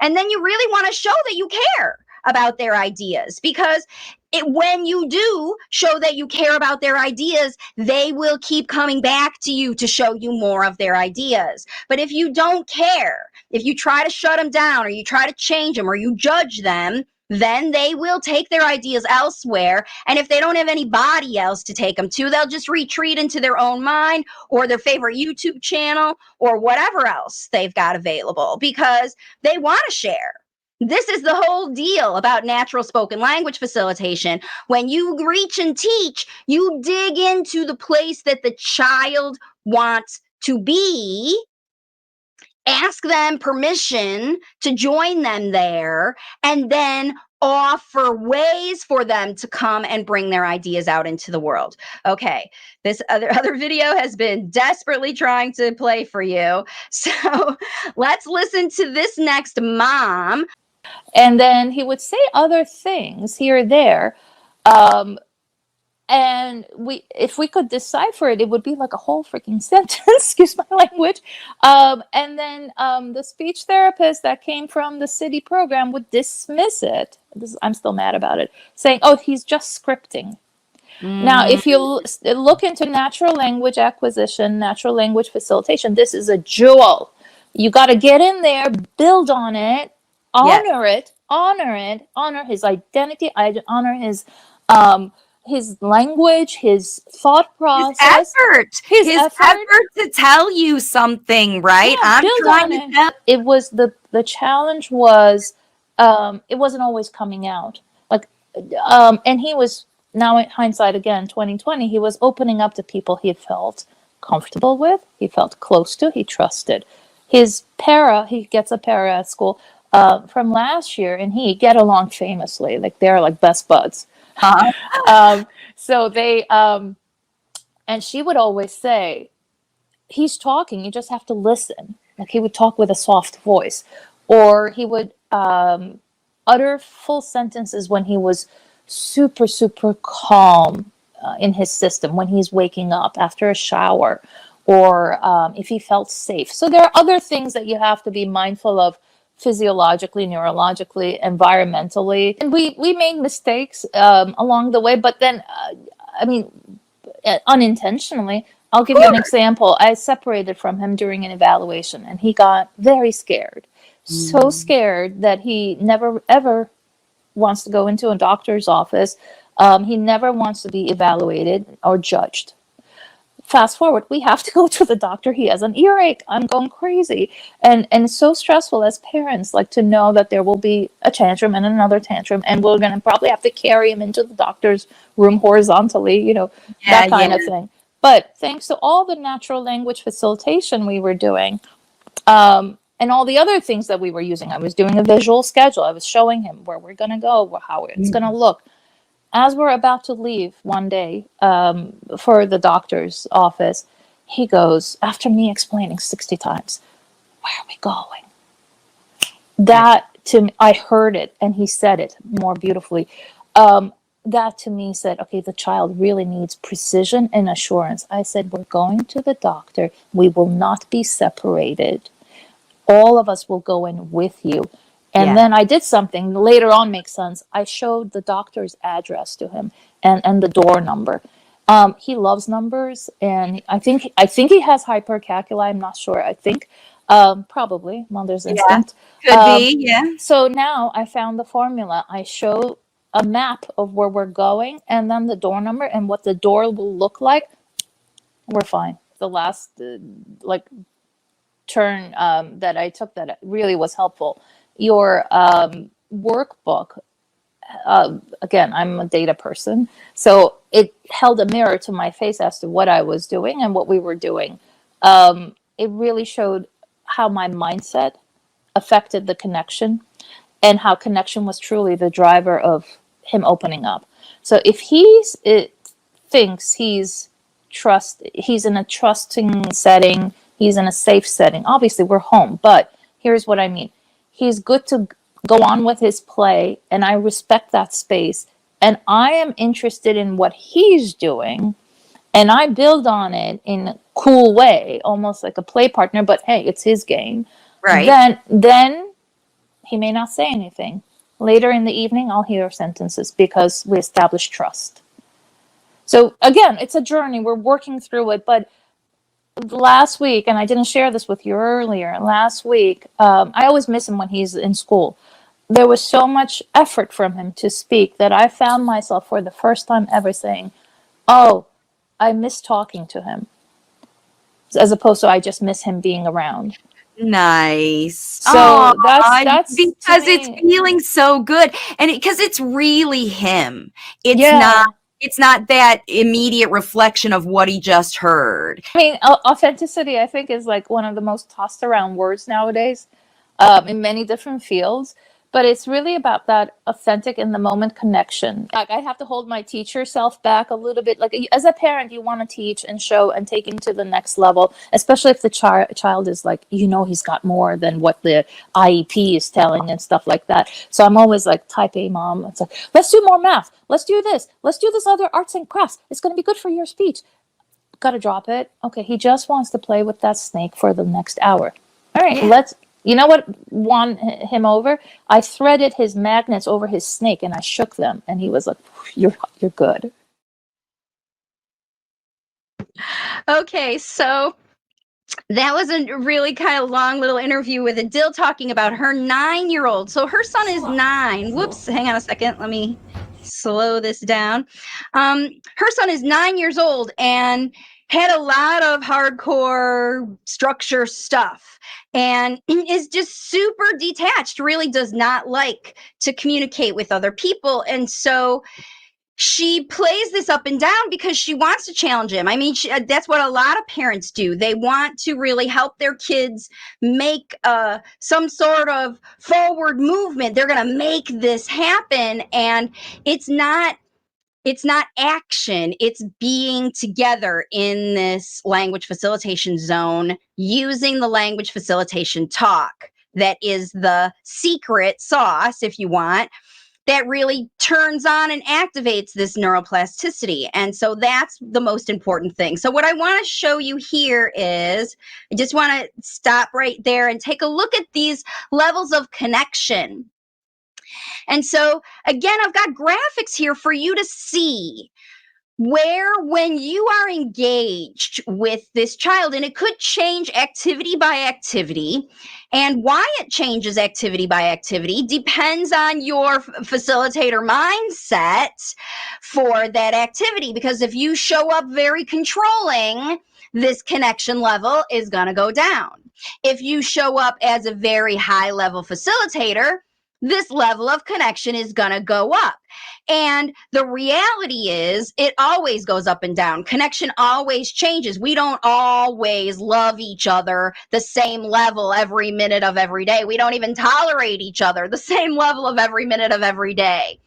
And then you really want to show that you care about their ideas, because when you do show that you care about their ideas, they will keep coming back to you to show you more of their ideas. But if you don't care, if you try to shut them down or you try to change them or you judge them, then they will take their ideas elsewhere. And if they don't have anybody else to take them to, they'll just retreat into their own mind or their favorite YouTube channel or whatever else they've got available, because they want to share. This is the whole deal about natural spoken language facilitation. When you reach and teach, you dig into the place that the child wants to be, ask them permission to join them there, and then offer ways for them to come and bring their ideas out into the world. Okay, this other video has been desperately trying to play for you. So let's listen to this next mom. And then he would say other things here or there. And if we could decipher it, it would be like a whole freaking sentence, excuse my language. And then the speech therapist that came from the city program would dismiss it. I'm still mad about it, saying, oh, he's just scripting. Now, if you look into natural language acquisition, natural language facilitation, this is a jewel. You got to get in there, build on it, honor it, honor his identity, honor his language, his thought process, his effort to tell you something, right? Yeah, I'm trying to tell. It was the challenge was it wasn't always coming out. Like and he was, now in hindsight again, 2020, he was opening up to people he felt comfortable with, he felt close to, he trusted. His he gets a para at school from last year, and he get along famously. Like they're like best buds. So they and she would always say, he's talking, you just have to listen. Like he would talk with a soft voice, or he would utter full sentences when he was super, super calm in his system, when he's waking up after a shower, or if he felt safe. So there are other things that you have to be mindful of physiologically, neurologically, environmentally. And we made mistakes along the way, but then, unintentionally. I'll give you an example. I separated from him during an evaluation, and he got very scared. So scared that he never, ever wants to go into a doctor's office. He never wants to be evaluated or judged. Fast forward, we have to go to the doctor. He has an earache. I'm going crazy. And it's so stressful as parents, like to know that there will be a tantrum and another tantrum, and we're going to probably have to carry him into the doctor's room horizontally, that kind of thing. But thanks to all the natural language facilitation we were doing, and all the other things that we were using, I was doing a visual schedule. I was showing him where we're going to go, how it's going to look. As we're about to leave one day for the doctor's office, he goes, after me explaining 60 times, where are we going? That to me, I heard it, and he said it more beautifully. That to me said, okay, the child really needs precision and assurance. I said, we're going to the doctor. We will not be separated. All of us will go in with you. And then I did something later on, makes sense. I showed the doctor's address to him and the door number. He loves numbers, and I think he has hypercalculi. I'm not sure. I think probably mother's instinct. Could be, yeah. So now I found the formula. I show a map of where we're going, and then the door number and what the door will look like. We're fine. the last like turn that I took that really was helpful. Your workbook, again, I'm a data person, so it held a mirror to my face as to what I was doing and what we were doing. It really showed how my mindset affected the connection, and how connection was truly the driver of him opening up. So if it thinks he's in a trusting setting, he's in a safe setting. Obviously, we're home, but here's what I mean. He's good to go on with his play, and I respect that space, and I am interested in what he's doing, and I build on it in a cool way, almost like a play partner, but hey, it's his game. Right. Then he may not say anything. Later in the evening, I'll hear sentences because we established trust. So again, it's a journey. We're working through it. But last week, and I didn't share this with you earlier, last week, I always miss him when he's in school. There was so much effort from him to speak that I found myself for the first time ever saying, oh, I miss talking to him, as opposed to I just miss him being around. Nice. So that's because it's feeling so good, and because it's really him. It's not that immediate reflection of what he just heard. I mean, authenticity, I think, is like one of the most tossed around words nowadays, in many different fields. But it's really about that authentic in the moment connection. Like, I have to hold my teacher self back a little bit. Like, as a parent, you want to teach and show and take him to the next level, especially if the child is like, he's got more than what the IEP is telling and stuff like that. So I'm always like, type A mom. It's like, let's do more math. Let's do this. Let's do this other arts and crafts. It's going to be good for your speech. Got to drop it. Okay, he just wants to play with that snake for the next hour. All right, you know what won him over? I threaded his magnets over his snake and I shook them, and he was like, you're good. Okay, so that was a really kind of long little interview with Adil talking about her 9-year-old. So her son is 9. Whoops, hang on a second. Let me slow this down. Her son is 9 years old and had a lot of hardcore structure stuff and is just super detached, really does not like to communicate with other people. And so she plays this up and down because she wants to challenge him. I mean, that's what a lot of parents do. They want to really help their kids make some sort of forward movement. They're going to make this happen. And it's not action. It's being together in this language facilitation zone, using the language facilitation talk. That is the secret sauce, if you want, that really turns on and activates this neuroplasticity. And so that's the most important thing. So what I want to show you here is, I just want to stop right there and take a look at these levels of connection. And so again, I've got graphics here for you to see where, when you are engaged with this child, and it could change activity by activity, and why it changes activity by activity depends on your facilitator mindset for that activity. Because if you show up very controlling, this connection level is going to go down. If you show up as a very high level facilitator, this level of connection is going to go up. And the reality is, it always goes up and down. Connection always changes. We don't always love each other the same level every minute of every day. We don't even tolerate each other the same level of every minute of every day.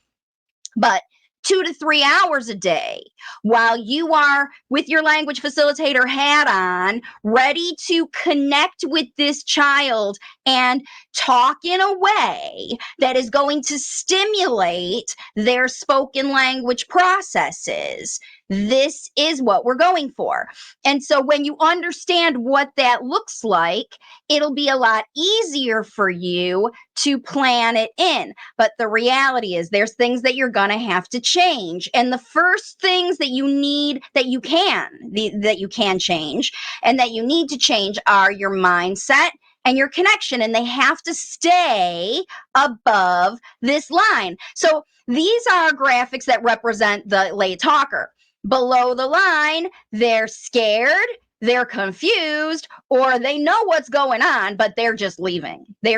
But 2 to 3 hours a day, while you are with your language facilitator hat on, ready to connect with this child and talk in a way that is going to stimulate their spoken language processes. This is what we're going for. And so when you understand what that looks like, it'll be a lot easier for you to plan it in. But the reality is, there's things that you're going to have to change. And the first things that you need, that you can change and that you need to change, are your mindset and your connection. And they have to stay above this line. So these are graphics that represent the late talker. Below the line, they're scared, they're confused, or they know what's going on, but they're just leaving. They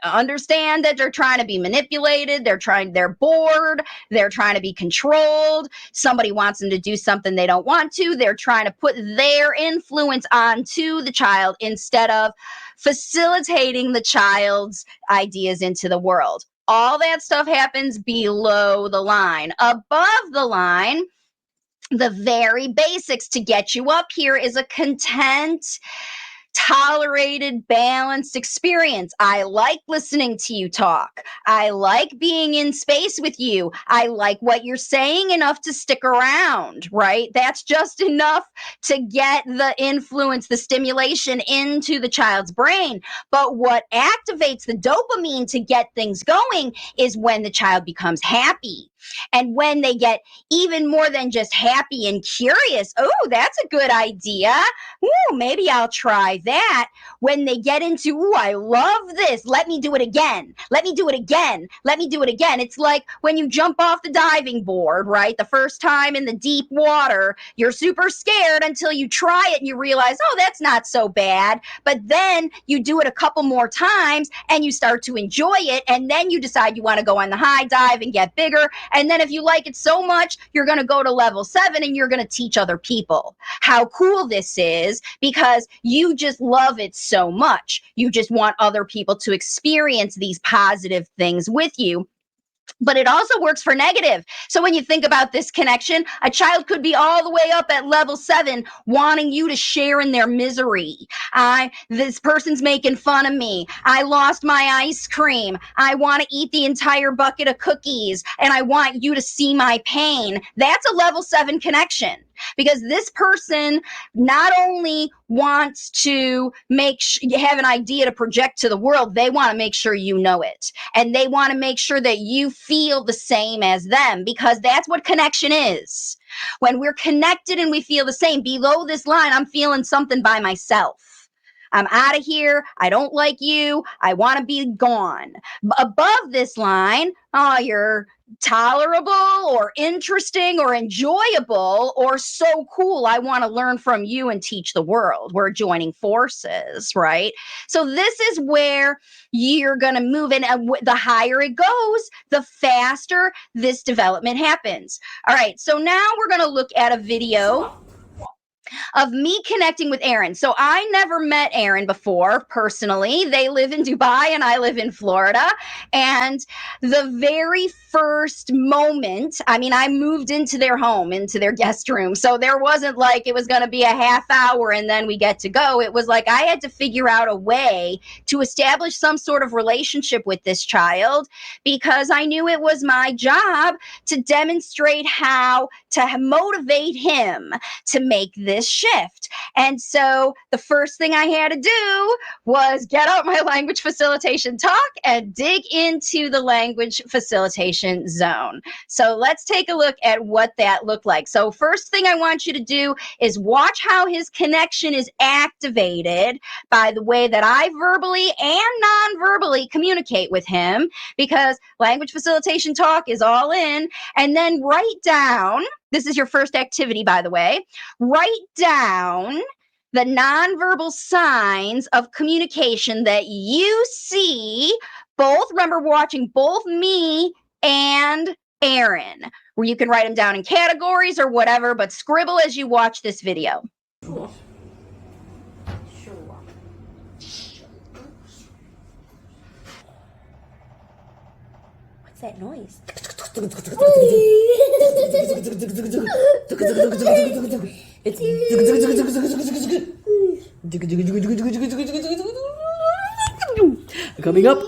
understand that they're trying to be manipulated. They're bored. They're trying to be controlled. Somebody wants them to do something they don't want to. They're trying to put their influence onto the child instead of facilitating the child's ideas into the world. All that stuff happens below the line. Above the line, the very basics to get you up here is a content, tolerated, balanced experience. I like listening to you talk. I like being in space with you. I like what you're saying enough to stick around, right? That's just enough to get the influence, the stimulation into the child's brain. But what activates the dopamine to get things going is when the child becomes happy. And when they get even more than just happy and curious, oh, that's a good idea. Ooh, maybe I'll try that. When they get into, ooh, I love this. Let me do it again. Let me do it again. Let me do it again. It's like when you jump off the diving board, right? The first time in the deep water, you're super scared until you try it and you realize, oh, that's not so bad. But then you do it a couple more times and you start to enjoy it. And then you decide you want to go on the high dive and get bigger. And then if you like it so much, you're going to go to level 7 and you're going to teach other people how cool this is because you just love it so much. You just want other people to experience these positive things with you. But it also works for negative. So when you think about this connection, a child could be all the way up at level 7 wanting you to share in their misery. This person's making fun of me. I lost my ice cream. I want to eat the entire bucket of cookies and I want you to see my pain. That's a level 7 connection. Because this person not only wants to have an idea to project to the world, they want to make sure you know it. And they want to make sure that you feel the same as them, because that's what connection is. When we're connected and we feel the same, below this line, I'm feeling something by myself. I'm out of here. I don't like you. I want to be gone. Above this line, you're tolerable or interesting or enjoyable or so cool. I want to learn from you and teach the world. We're joining forces, right? So this is where you're going to move in. And the higher it goes, the faster this development happens. All right. So now we're going to look at a video of me connecting with Aaron. So I never met Aaron before personally. They live in Dubai and I live in Florida. And the very first moment, I moved into their home, into their guest room. So there wasn't like it was going to be a half hour and then we get to go. It was like I had to figure out a way to establish some sort of relationship with this child because I knew it was my job to demonstrate how to motivate him to make this shift. And so the first thing I had to do was get out my language facilitation talk and dig into the language facilitation zone. So let's take a look at what that looked like. So first thing I want you to do is watch how his connection is activated by the way that I verbally and non-verbally communicate with him, because language facilitation talk is all in. And then write down, this is your first activity, by the way, write down the nonverbal signs of communication that you see, remember watching both me and Aaron, where you can write them down in categories or whatever, but scribble as you watch this video. Sure. What's that noise? Coming up,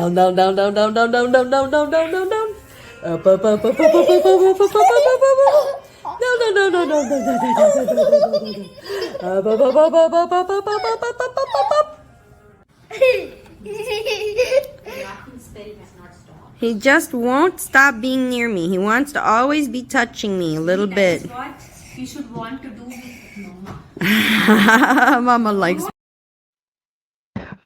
down, down, down, down, down, down, down, down, down, down, down, down, down, up, up, up, up, up, up, up, up, up, up, down, down, down, down, down, down, up, up, up, up, up, up, up, up, up, up, up. He just won't stop being near me. He wants to always be touching me a little bit. That's what you should want to do with Mama. Mama likes.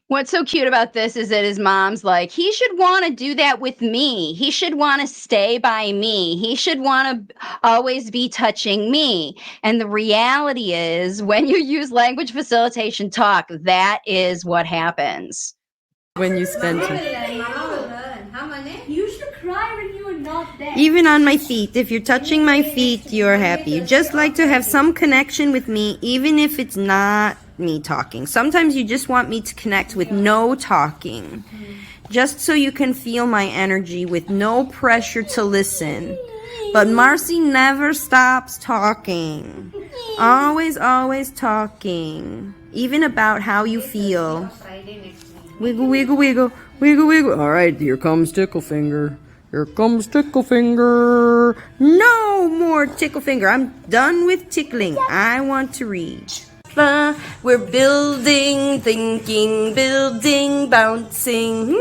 What's so cute about this is that his mom's like, he should want to do that with me. He should want to stay by me. He should want to always be touching me. And the reality is, when you use language facilitation talk, that is what happens. When you spend time. You used to cry when you were not there. Even on my feet. If you're touching my feet, you're happy. You just like to have some connection with me, even if it's not me talking. Sometimes you just want me to connect with no talking. Just so you can feel my energy with no pressure to listen. But Marcy never stops talking. Always, always talking. Even about how you feel. Wiggle, wiggle, wiggle. Wiggle, wiggle. All right, here comes Tickle Finger. Here comes Tickle Finger. No more Tickle Finger. I'm done with tickling. I want to read. We're building, thinking, building, bouncing.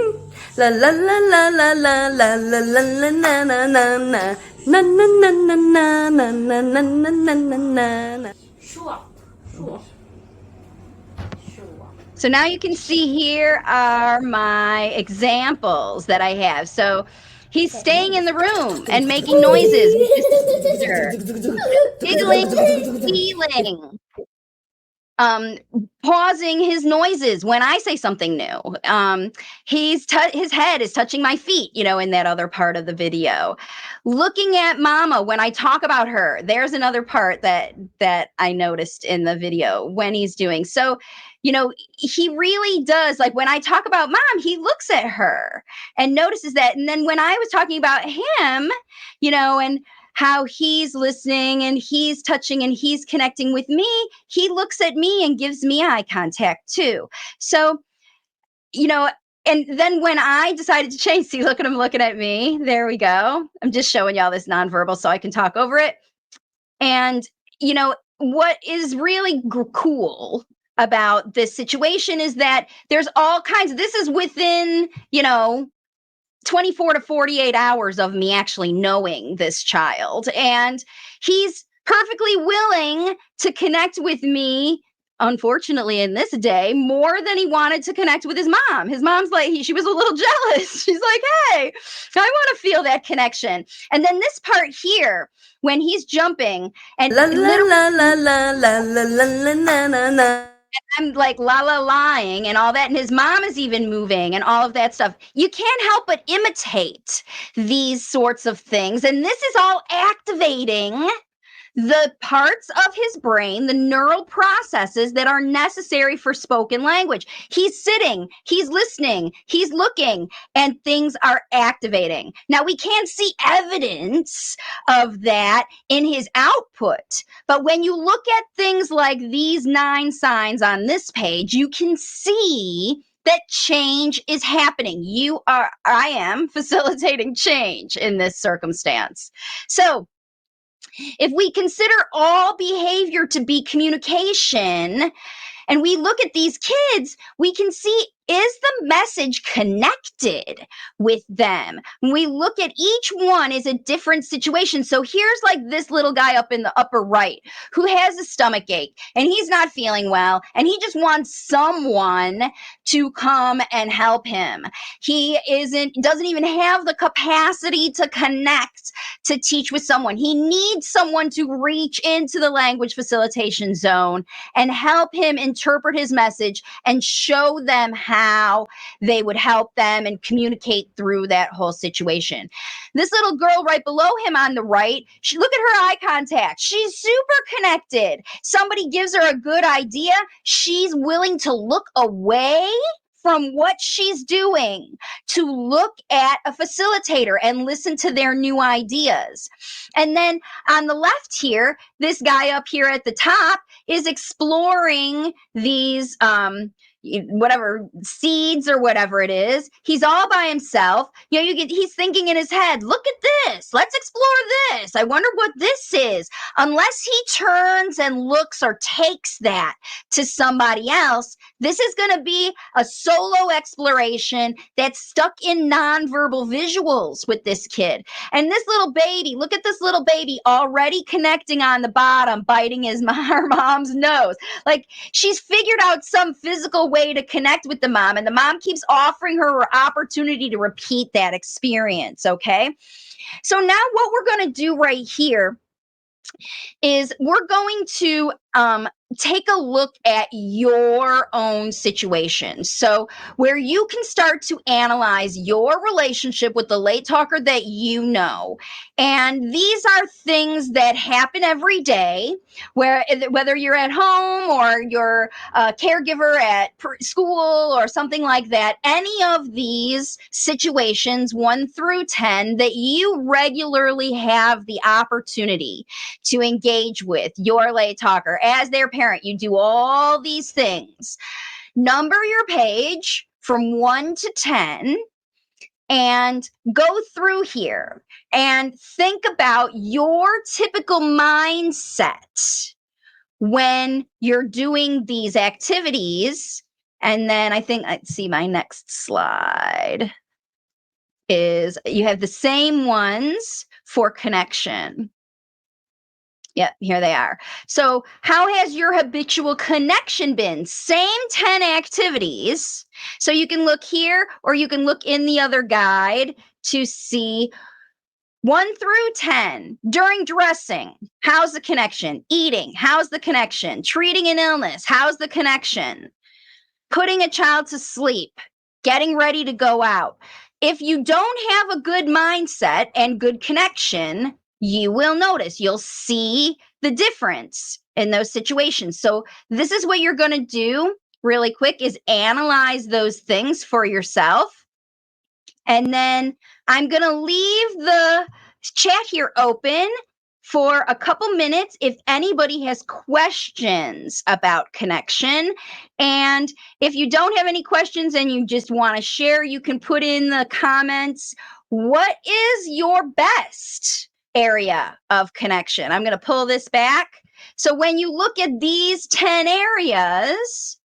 La la la la la la la la la la na na na na. Na na na na na na na na na na na na. So now you can see here are my examples that I have. So he's staying in the room and making noises with his sister, giggling, feeling, pausing his noises when I say something new. His head is touching my feet, in that other part of the video. Looking at mama when I talk about her. There's another part that I noticed in the video when he's doing. So, he really does, like when I talk about mom, he looks at her and notices that. And then when I was talking about him, and how he's listening and he's touching and he's connecting with me, he looks at me and gives me eye contact too. So, and then when I decided to change, see, look at him looking at me. There we go. I'm just showing y'all this nonverbal so I can talk over it. And, what is really cool about this situation is that there's all kinds of, this is within, 24 to 48 hours of me actually knowing this child. And he's perfectly willing to connect with me, unfortunately, in this day, more than he wanted to connect with his mom. His mom's like, she was a little jealous. She's like, hey, I want to feel that connection. And then this part here, when he's jumping and La la la la la la la la la la la. I'm like lying and all that. And his mom is even moving and all of that stuff. You can't help but imitate these sorts of things. And this is all activating the parts of his brain, the neural processes that are necessary for spoken language. He's sitting, he's listening, he's looking, and things are activating. Now, we can't see evidence of that in his output, but when you look at things like these 9 signs on this page, you can see that change is happening. I am facilitating change in this circumstance. So, if we consider all behavior to be communication, and we look at these kids, we can see, is the message connected with them? When we look at each one is a different situation. So here's like this little guy up in the upper right who has a stomach ache and he's not feeling well and he just wants someone to come and help him. He doesn't even have the capacity to connect, to teach with someone. He needs someone to reach into the language facilitation zone and help him interpret his message and show them how they would help them and communicate through that whole situation. This little girl right below him on the right, look at her eye contact. She's super connected. Somebody gives her a good idea. She's willing to look away from what she's doing to look at a facilitator and listen to their new ideas. And then on the left here, this guy up here at the top is exploring these whatever seeds or whatever it is. He's all by himself. He's thinking in his head, look at this. Let's explore this. I wonder what this is. Unless he turns and looks or takes that to somebody else, this is going to be a solo exploration that's stuck in nonverbal visuals with this kid. And this little baby, look at this little baby already connecting on the bottom, biting her mom's nose. Like, she's figured out some physical way to connect with the mom, and the mom keeps offering her an opportunity to repeat that experience, okay? So now what we're going to do right here is we're going to take a look at your own situation. So, where you can start to analyze your relationship with the late talker that you know. And these are things that happen every day, whether you're at home or you're a caregiver at school or something like that, any of these situations, 1 through 10, that you regularly have the opportunity to engage with your late talker as their parent. You do all these things. Number your page from 1 to 10 and go through here and think about your typical mindset when you're doing these activities. And then I think I'd see my next slide is you have the same ones for connection. Yeah, here they are. So, how has your habitual connection been? Same 10 activities. So, you can look here or you can look in the other guide to see 1 through 10. During dressing, how's the connection? Eating, how's the connection? Treating an illness, how's the connection? Putting a child to sleep, getting ready to go out. If you don't have a good mindset and good connection, you will notice, you'll see the difference in those situations. So this is what you're going to do really quick is analyze those things for yourself. And then I'm going to leave the chat here open for a couple minutes if anybody has questions about connection. And if you don't have any questions and you just want to share, you can put in the comments, what is your best area of connection? I'm going to pull this back. So when you look at these 10 areas,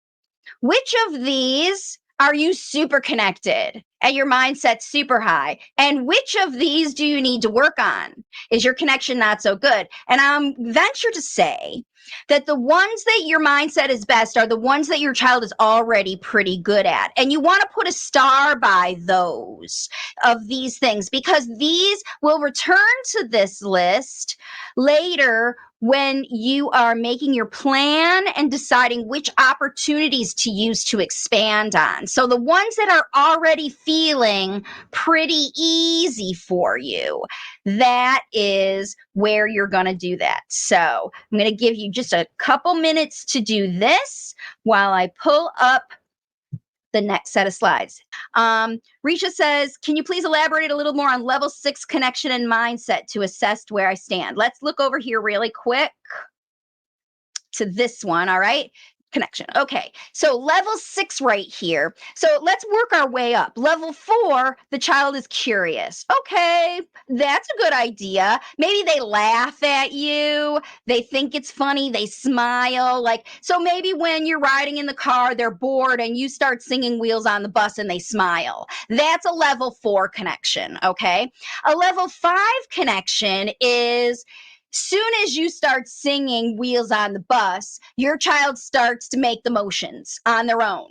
which of these are you super connected and your mindset's super high? And which of these do you need to work on? Is your connection not so good? And I'm venture to say that the ones that your mindset is best are the ones that your child is already pretty good at. And you want to put a star by those of these things because these will return to this list later when you are making your plan and deciding which opportunities to use to expand on. So the ones that are already feeling pretty easy for you, that is where you're going to do that. So I'm going to give you just a couple minutes to do this while I pull up the next set of slides. Risha says, can you please elaborate a little more on level 6 connection and mindset to assess where I stand? Let's look over here really quick to this one, all right? Connection. Okay, so level 6 right here. So let's work our way up. Level 4, the child is curious. Okay, that's a good idea. Maybe they laugh at you. They think it's funny. They smile. So maybe when you're riding in the car, they're bored and you start singing Wheels on the Bus and they smile. That's a level 4 connection, okay? A level 5 connection is soon as you start singing Wheels on the Bus, your child starts to make the motions on their own.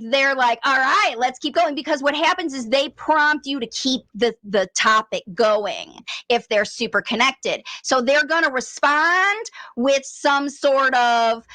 They're like, all right, let's keep going. Because what happens is they prompt you to keep the topic going if they're super connected. So they're going to respond with some sort of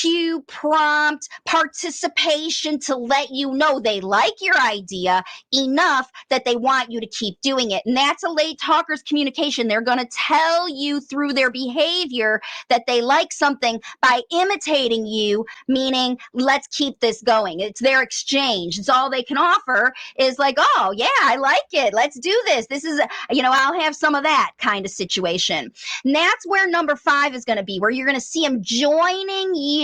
cue, prompt, participation to let you know they like your idea enough that they want you to keep doing it. And that's a late talker's communication. They're going to tell you through their behavior that they like something by imitating you, meaning let's keep this going. It's their exchange. It's all they can offer is like, oh yeah, I like it. Let's do this. This is, I'll have some of that kind of situation. And that's where number 5 is going to be, where you're going to see them joining you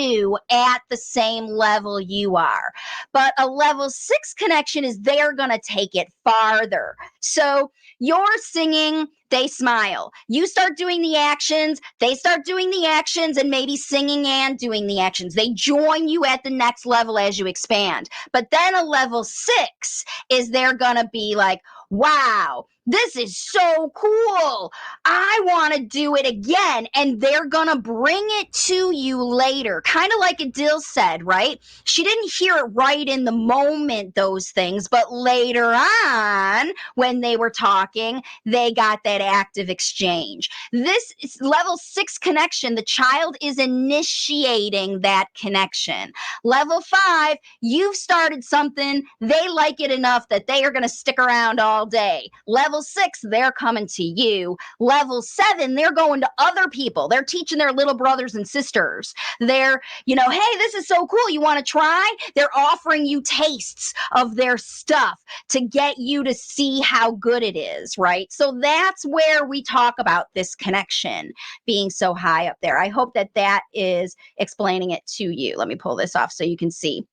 at the same level you are. But a level 6 connection is they're going to take it farther. So you're singing they smile. You start doing the actions, they start doing the actions, and maybe singing and doing the actions. They join you at the next level as you expand. But then a level 6 is they're going to be like, wow, this is so cool. I want to do it again. And they're going to bring it to you later. Kind of like Adil said, right? She didn't hear it right in the moment, those things, but later on, when they were talking, they got that active exchange. This is level 6 connection. The child is initiating that connection. Level 5, you've started something. They like it enough that they are going to stick around all day. Level 6, they're coming to you. Level 7, they're going to other people. They're teaching their little brothers and sisters. They're, hey, this is so cool. You want to try? They're offering you tastes of their stuff to get you to see how good it is, right? So that's where we talk about this connection being so high up there. I hope that is explaining it to you. Let me pull this off so you can see.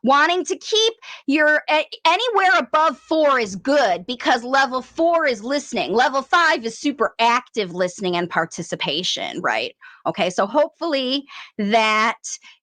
Wanting to keep your anywhere above 4 is good because level 4 is listening. Level 5 is super active listening and participation, right? Okay, so hopefully that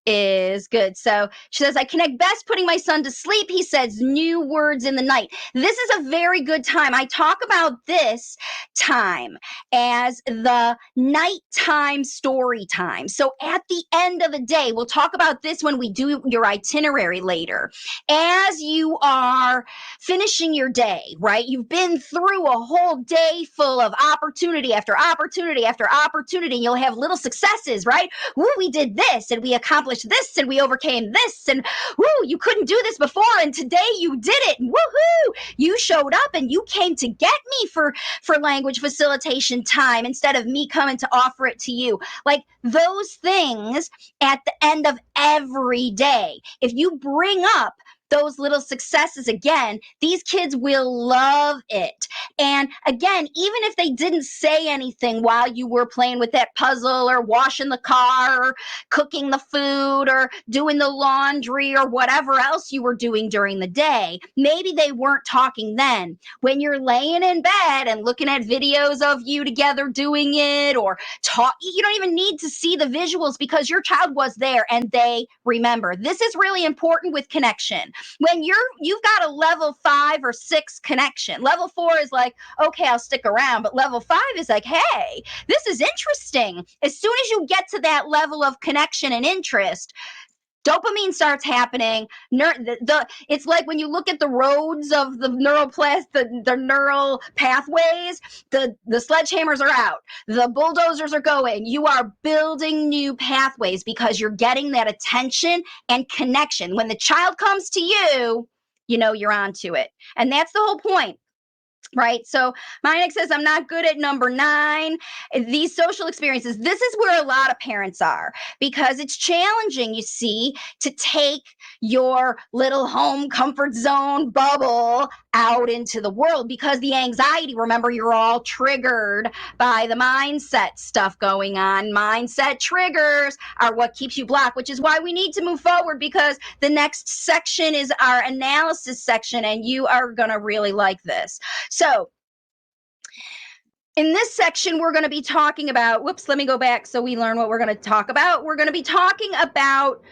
is good. So she says, I connect best putting my son to sleep. He says new words in the night. This is a very good time. I talk about this time as the nighttime story time. So at the end of the day, we'll talk about this when we do your itinerary later. As you are finishing your day, right? You've been through a whole day full of opportunity after opportunity after opportunity. You'll have little successes, right? Woo, we did this and we accomplished this and we overcame this and woo, you couldn't do this before and today you did it. Woohoo! You showed up and you came to get me for language facilitation time instead of me coming to offer it to you. Like those things at the end of every day. If you bring up those little successes again, these kids will love it. And again, even if they didn't say anything while you were playing with that puzzle or washing the car or cooking the food or doing the laundry or whatever else you were doing during the day, maybe they weren't talking then. When you're laying in bed and looking at videos of you together doing it or talk, you don't even need to see the visuals because your child was there and they remember. This is really important with connection. When you've got a level 5 or 6 connection, level 4 is like, okay, I'll stick around. But level 5 is like, hey, this is interesting. As soon as you get to that level of connection and interest, dopamine starts happening. It's like when you look at the roads of the the neural pathways, the sledgehammers are out, the bulldozers are going. You are building new pathways because you're getting that attention and connection. When the child comes to you, you're onto it. And that's the whole point. Right. So Mike says, I'm not good at number 9. These social experiences, this is where a lot of parents are because it's challenging, you see, to take your little home comfort zone bubble out into the world because the anxiety, remember, you're all triggered by the mindset stuff going on. Mindset triggers are what keeps you blocked, which is why we need to move forward because the next section is our analysis section and you are going to really like this. So in this section, we're going to be talking about, let me go back so we learn what we're going to talk about. We're going to be talking about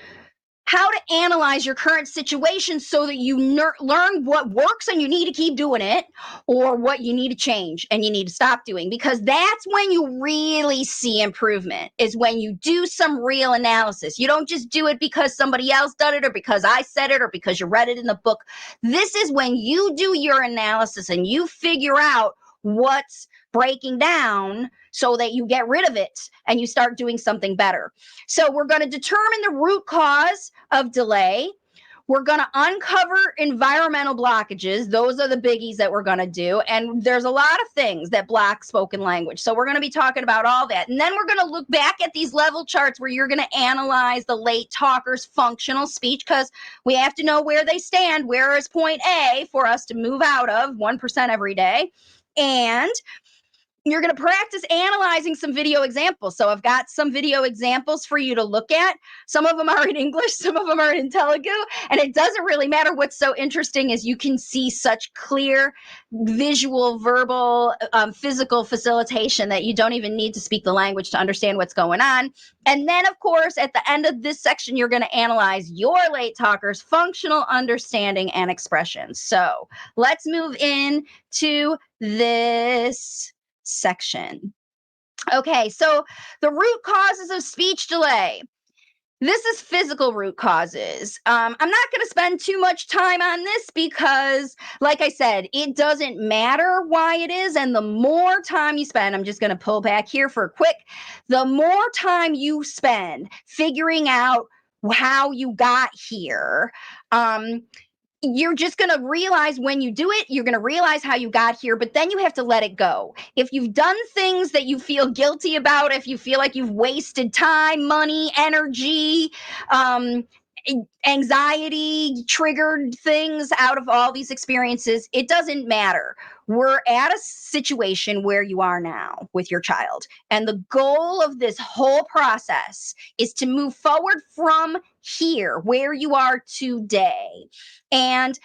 how to analyze your current situation so that you learn what works and you need to keep doing it or what you need to change and you need to stop doing, because that's when you really see improvement, is when you do some real analysis. You don't just do it because somebody else did it or because I said it or because you read it in the book. This is when you do your analysis and you figure out what's breaking down so that you get rid of it and you start doing something better. So we're going to determine the root cause of delay. We're going to uncover environmental blockages. Those are the biggies that we're going to do. And there's a lot of things that block spoken language. So we're going to be talking about all that. And then we're going to look back at these level charts where you're going to analyze the late talker's functional speech, because we have to know where they stand. Where is point A for us to move out of 1% every day? And you're going to practice analyzing some video examples. So I've got some video examples for you to look at. Some of them are in English, some of them are in Telugu, and it doesn't really matter. What's so interesting is you can see such clear visual, verbal, physical facilitation that you don't even need to speak the language to understand what's going on. And then, of course, at the end of this section, you're going to analyze your late talker's functional understanding and expressions. So let's move in to this section. Okay, so the root causes of speech delay. This is physical root causes. I'm not going to spend too much time on this because, like I said, it doesn't matter why it is. And the more time you spend, I'm just going to pull back here for a quick, the more time you spend figuring out how you got here, you're just going to realize when you do it, you're going to realize how you got here, but then you have to let it go. If you've done things that you feel guilty about, if you feel like you've wasted time, money, energy, anxiety, triggered things out of all these experiences, it doesn't matter. We're at a situation where you are now with your child. And the goal of this whole process is to move forward from here, where you are today. And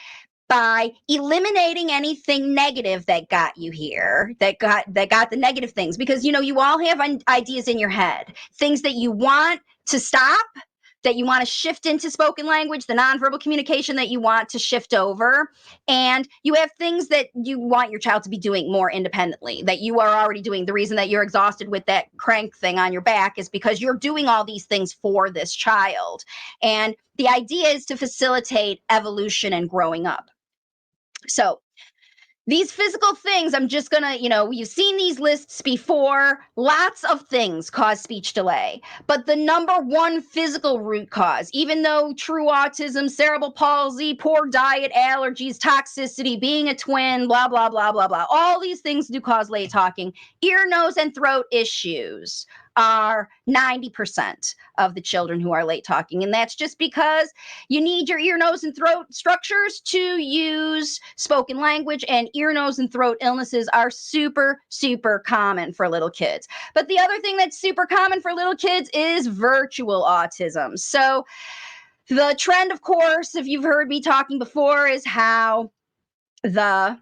by eliminating anything negative that got you here, that got the negative things, because you all have ideas in your head, things that you want to stop, that you want to shift into spoken language, the nonverbal communication that you want to shift over, and you have things that you want your child to be doing more independently, that you are already doing. The reason that you're exhausted with that crank thing on your back is because you're doing all these things for this child. And the idea is to facilitate evolution and growing up. So these physical things, I'm just gonna, you've seen these lists before. Lots of things cause speech delay. But the number one physical root cause, even though true autism, cerebral palsy, poor diet, allergies, toxicity, being a twin, blah, blah, blah, blah, blah, all these things do cause late talking. Ear, nose, and throat issues are 90% of the children who are late talking. And that's just because you need your ear, nose, and throat structures to use spoken language, and ear, nose, and throat illnesses are super, super common for little kids. But the other thing that's super common for little kids is virtual autism. So the trend, of course, if you've heard me talking before, is how the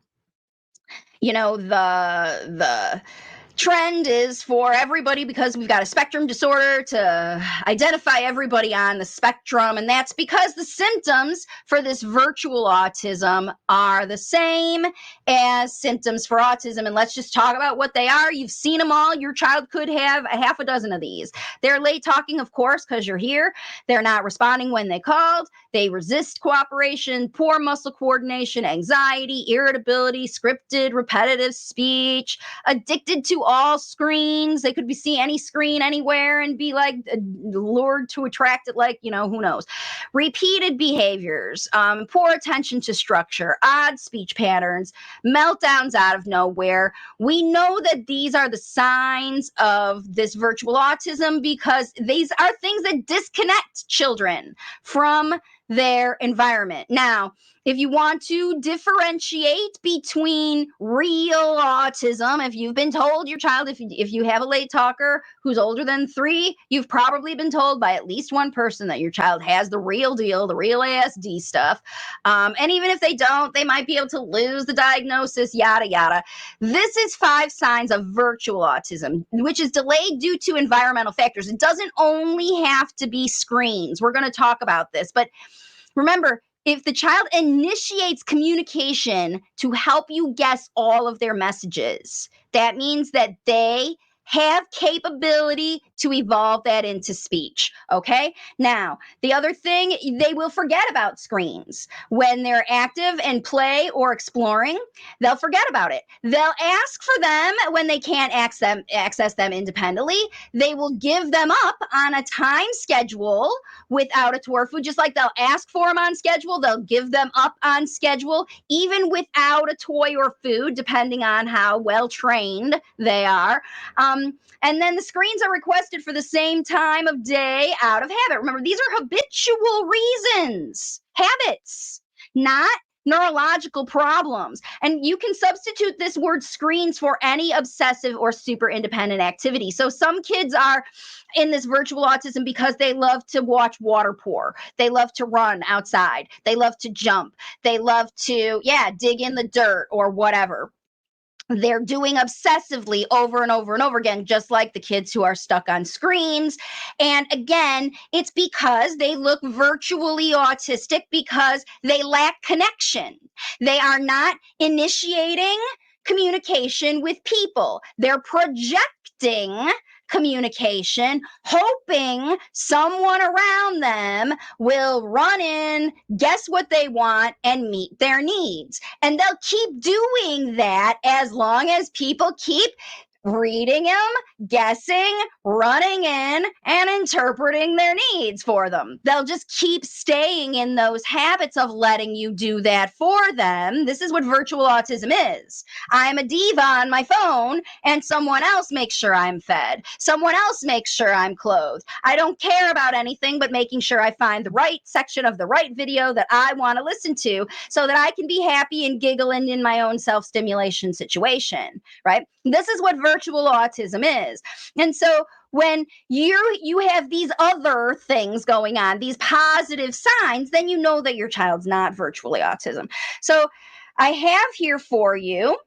trend is for everybody, because we've got a spectrum disorder, to identify everybody on the spectrum. And that's because the symptoms for this virtual autism are the same as symptoms for autism. And let's just talk about what they are. You've seen them all. Your child could have a half a dozen of these. They're late talking, of course, because you're here. They're not responding when they called. They resist cooperation, poor muscle coordination, anxiety, irritability, scripted, repetitive speech, addicted to all screens. They could be see any screen anywhere and be like lured to attract it, like, who knows. Repeated behaviors, poor attention to structure, odd speech patterns, meltdowns out of nowhere. We know that these are the signs of this virtual autism because these are things that disconnect children from their environment. Now, if you want to differentiate between real autism, if you've been told your child, if you have a late talker who's older than 3, you've probably been told by at least one person that your child has the real deal, the real ASD stuff. And even if they don't, they might be able to lose the diagnosis, yada, yada. This is 5 signs of virtual autism, which is delayed due to environmental factors. It doesn't only have to be screens. We're going to talk about this, but remember, if the child initiates communication to help you guess all of their messages, that means that they have capability to evolve that into speech. Okay. Now, the other thing, they will forget about screens when they're active and play or exploring. They'll forget about it. They'll ask for them when they can't access them independently. They will give them up on a time schedule without a tour food, just like they'll ask for them on schedule. They'll give them up on schedule, even without a toy or food, depending on how well trained they are. And then the screens are requested for the same time of day out of habit. Remember, these are habitual reasons, habits, not neurological problems. And you can substitute this word screens for any obsessive or super independent activity. So some kids are in this virtual autism because they love to watch water pour. They love to run outside. They love to jump. They love to, dig in the dirt or whatever. They're doing obsessively over and over and over again, just like the kids who are stuck on screens. And again, it's because they look virtually autistic because they lack connection. They are not initiating communication with people. They're projecting communication, hoping someone around them will run in, guess what they want, and meet their needs. And they'll keep doing that as long as people keep reading them, guessing, running in, and interpreting their needs for them. They'll just keep staying in those habits of letting you do that for them. This is what virtual autism is. I'm a diva on my phone, and someone else makes sure I'm fed. Someone else makes sure I'm clothed. I don't care about anything but making sure I find the right section of the right video that I want to listen to so that I can be happy and giggling in my own self-stimulation situation, right? This is what virtual autism is. And so when you have these other things going on, these positive signs, then you know that your child's not virtually autism. So I have here for you,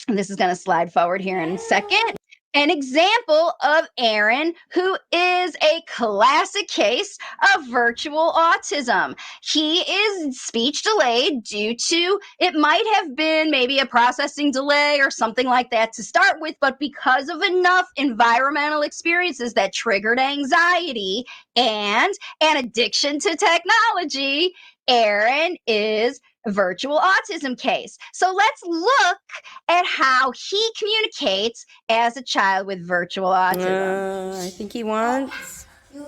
and this is going to slide forward here in a second, an example of Aaron, who is a classic case of virtual autism. He is speech delayed due to, it might have been maybe a processing delay or something like that to start with, but because of enough environmental experiences that triggered anxiety and an addiction to technology, Aaron is a virtual autism case. So let's look at how he communicates as a child with virtual autism. I think he wants. You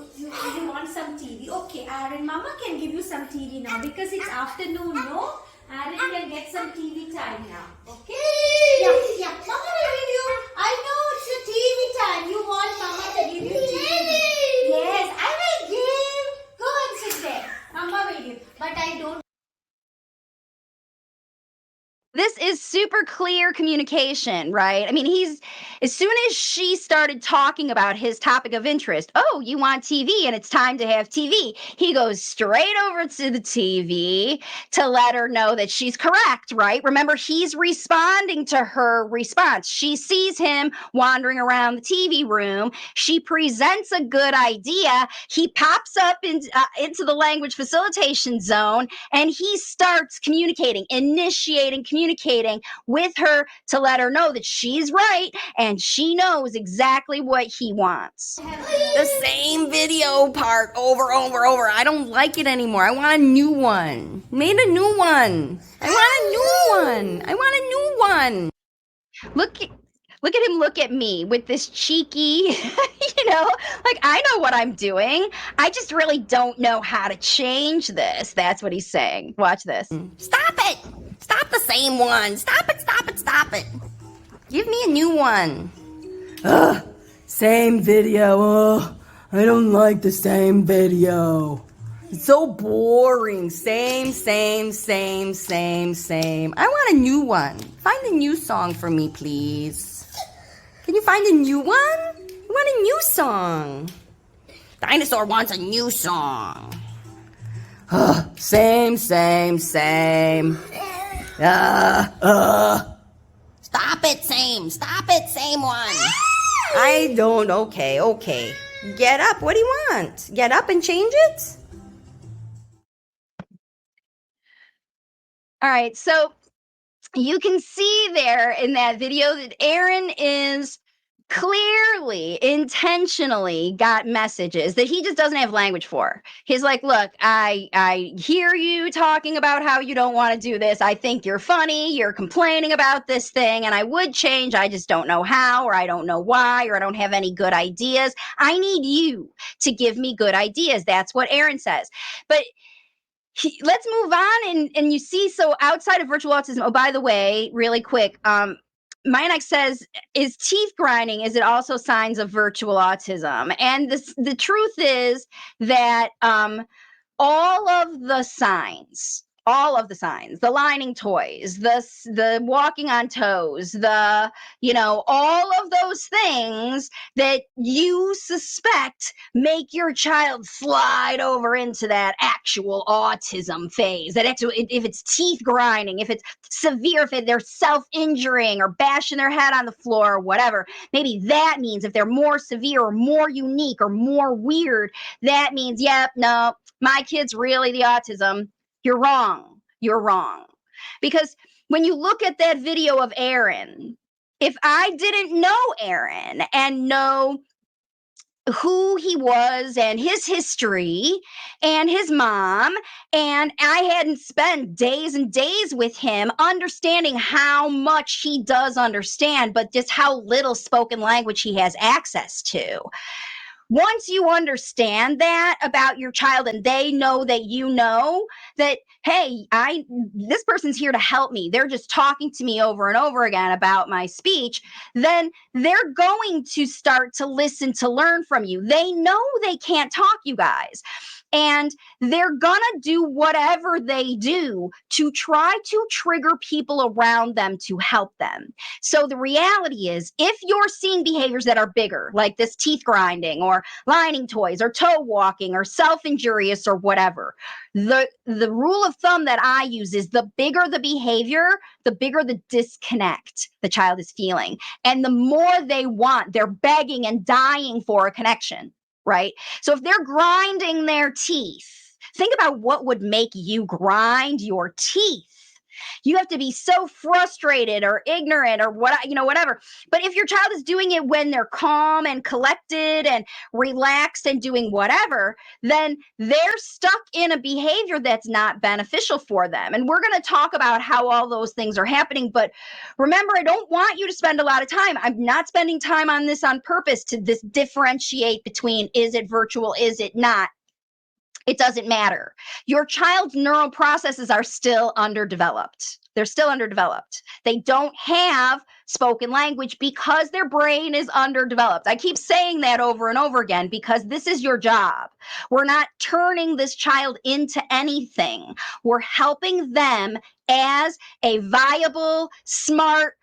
want some TV? Okay, Aaron, Mama can give you some TV now because it's afternoon, no? Aaron can get some TV time now. Okay? Yeah. Mama will give you. I know it's your TV time. You want Mama to give you TV? Yes, I will give. Go and sit there. Mama will give. But I don't. This is super clear communication, right? I mean, as soon as she started talking about his topic of interest, oh, you want TV and it's time to have TV, he goes straight over to the TV to let her know that she's correct, right? Remember, he's responding to her response. She sees him wandering around the TV room. She presents a good idea. He pops up into the language facilitation zone and he starts initiating communicating with her to let her know that she's right and she knows exactly what he wants. The same video part over. I don't like it anymore. I want a new one. Made a new one. I want a new one. Look at him look at me with this cheeky, like I know what I'm doing. I just really don't know how to change this. That's what he's saying. Watch this. Stop it. Stop the same one. Stop it. Give me a new one. Same video. I don't like the same video. It's so boring. Same. I want a new one. Find a new song for me, please. Can you find a new one? I want a new song. Dinosaur wants a new song. Same. Stop it, same one. I don't, okay. Get up, what do you want? Get up and change it? All right, so you can see there in that video that Aaron is clearly, intentionally got messages that he just doesn't have language for. He's like, look, I hear you talking about how you don't want to do this. I think you're funny. You're complaining about this thing, and I would change. I just don't know how, or I don't know why, or I don't have any good ideas. I need you to give me good ideas. That's what Aaron says. But let's move on. And you see, so outside of virtual autism, oh, by the way, really quick, Myonex says, is teeth grinding, is it also signs of virtual autism? And the truth is that all of the signs all of the signs, the lining toys, the walking on toes, all of those things that you suspect make your child slide over into that actual autism phase. That if it's teeth grinding, if it's severe, if they're self-injuring or bashing their head on the floor or whatever, maybe that means if they're more severe or more unique or more weird, that means, yep, no, my kid's really the autism. You're wrong. You're wrong. Because when you look at that video of Aaron, if I didn't know Aaron and know who he was and his history and his mom, and I hadn't spent days and days with him understanding how much he does understand, but just how little spoken language he has access to. Once you understand that about your child and they know that you know that, hey, this person's here to help me, they're just talking to me over and over again about my speech, then they're going to start to listen, to learn from you. They know they can't talk, you guys. And they're going to do whatever they do to try to trigger people around them to help them. So the reality is, if you're seeing behaviors that are bigger, like this teeth grinding or lining toys or toe walking or self-injurious or whatever, the rule of thumb that I use is the bigger the behavior, the bigger the disconnect the child is feeling. And the more they want, they're begging and dying for a connection. Right? So if they're grinding their teeth, think about what would make you grind your teeth. You have to be so frustrated or ignorant or whatever. But if your child is doing it when they're calm and collected and relaxed and doing whatever, then they're stuck in a behavior that's not beneficial for them. And we're going to talk about how all those things are happening. But remember, I don't want you to spend a lot of time. I'm not spending time on this on purpose to differentiate between, is it virtual, is it not? It doesn't matter. Your child's neural processes are still underdeveloped. They're still underdeveloped. They don't have spoken language because their brain is underdeveloped. I keep saying that over and over again because this is your job. We're not turning this child into anything. We're helping them as a viable, smart,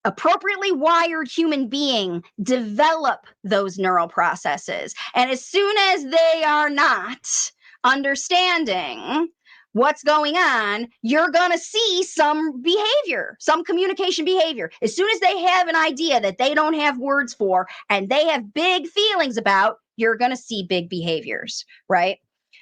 appropriately wired human being develop those neural processes. And as soon as they are not understanding what's going on, you're going to see some behavior, some communication behavior. As soon as they have an idea that they don't have words for and they have big feelings about, you're going to see big behaviors, right?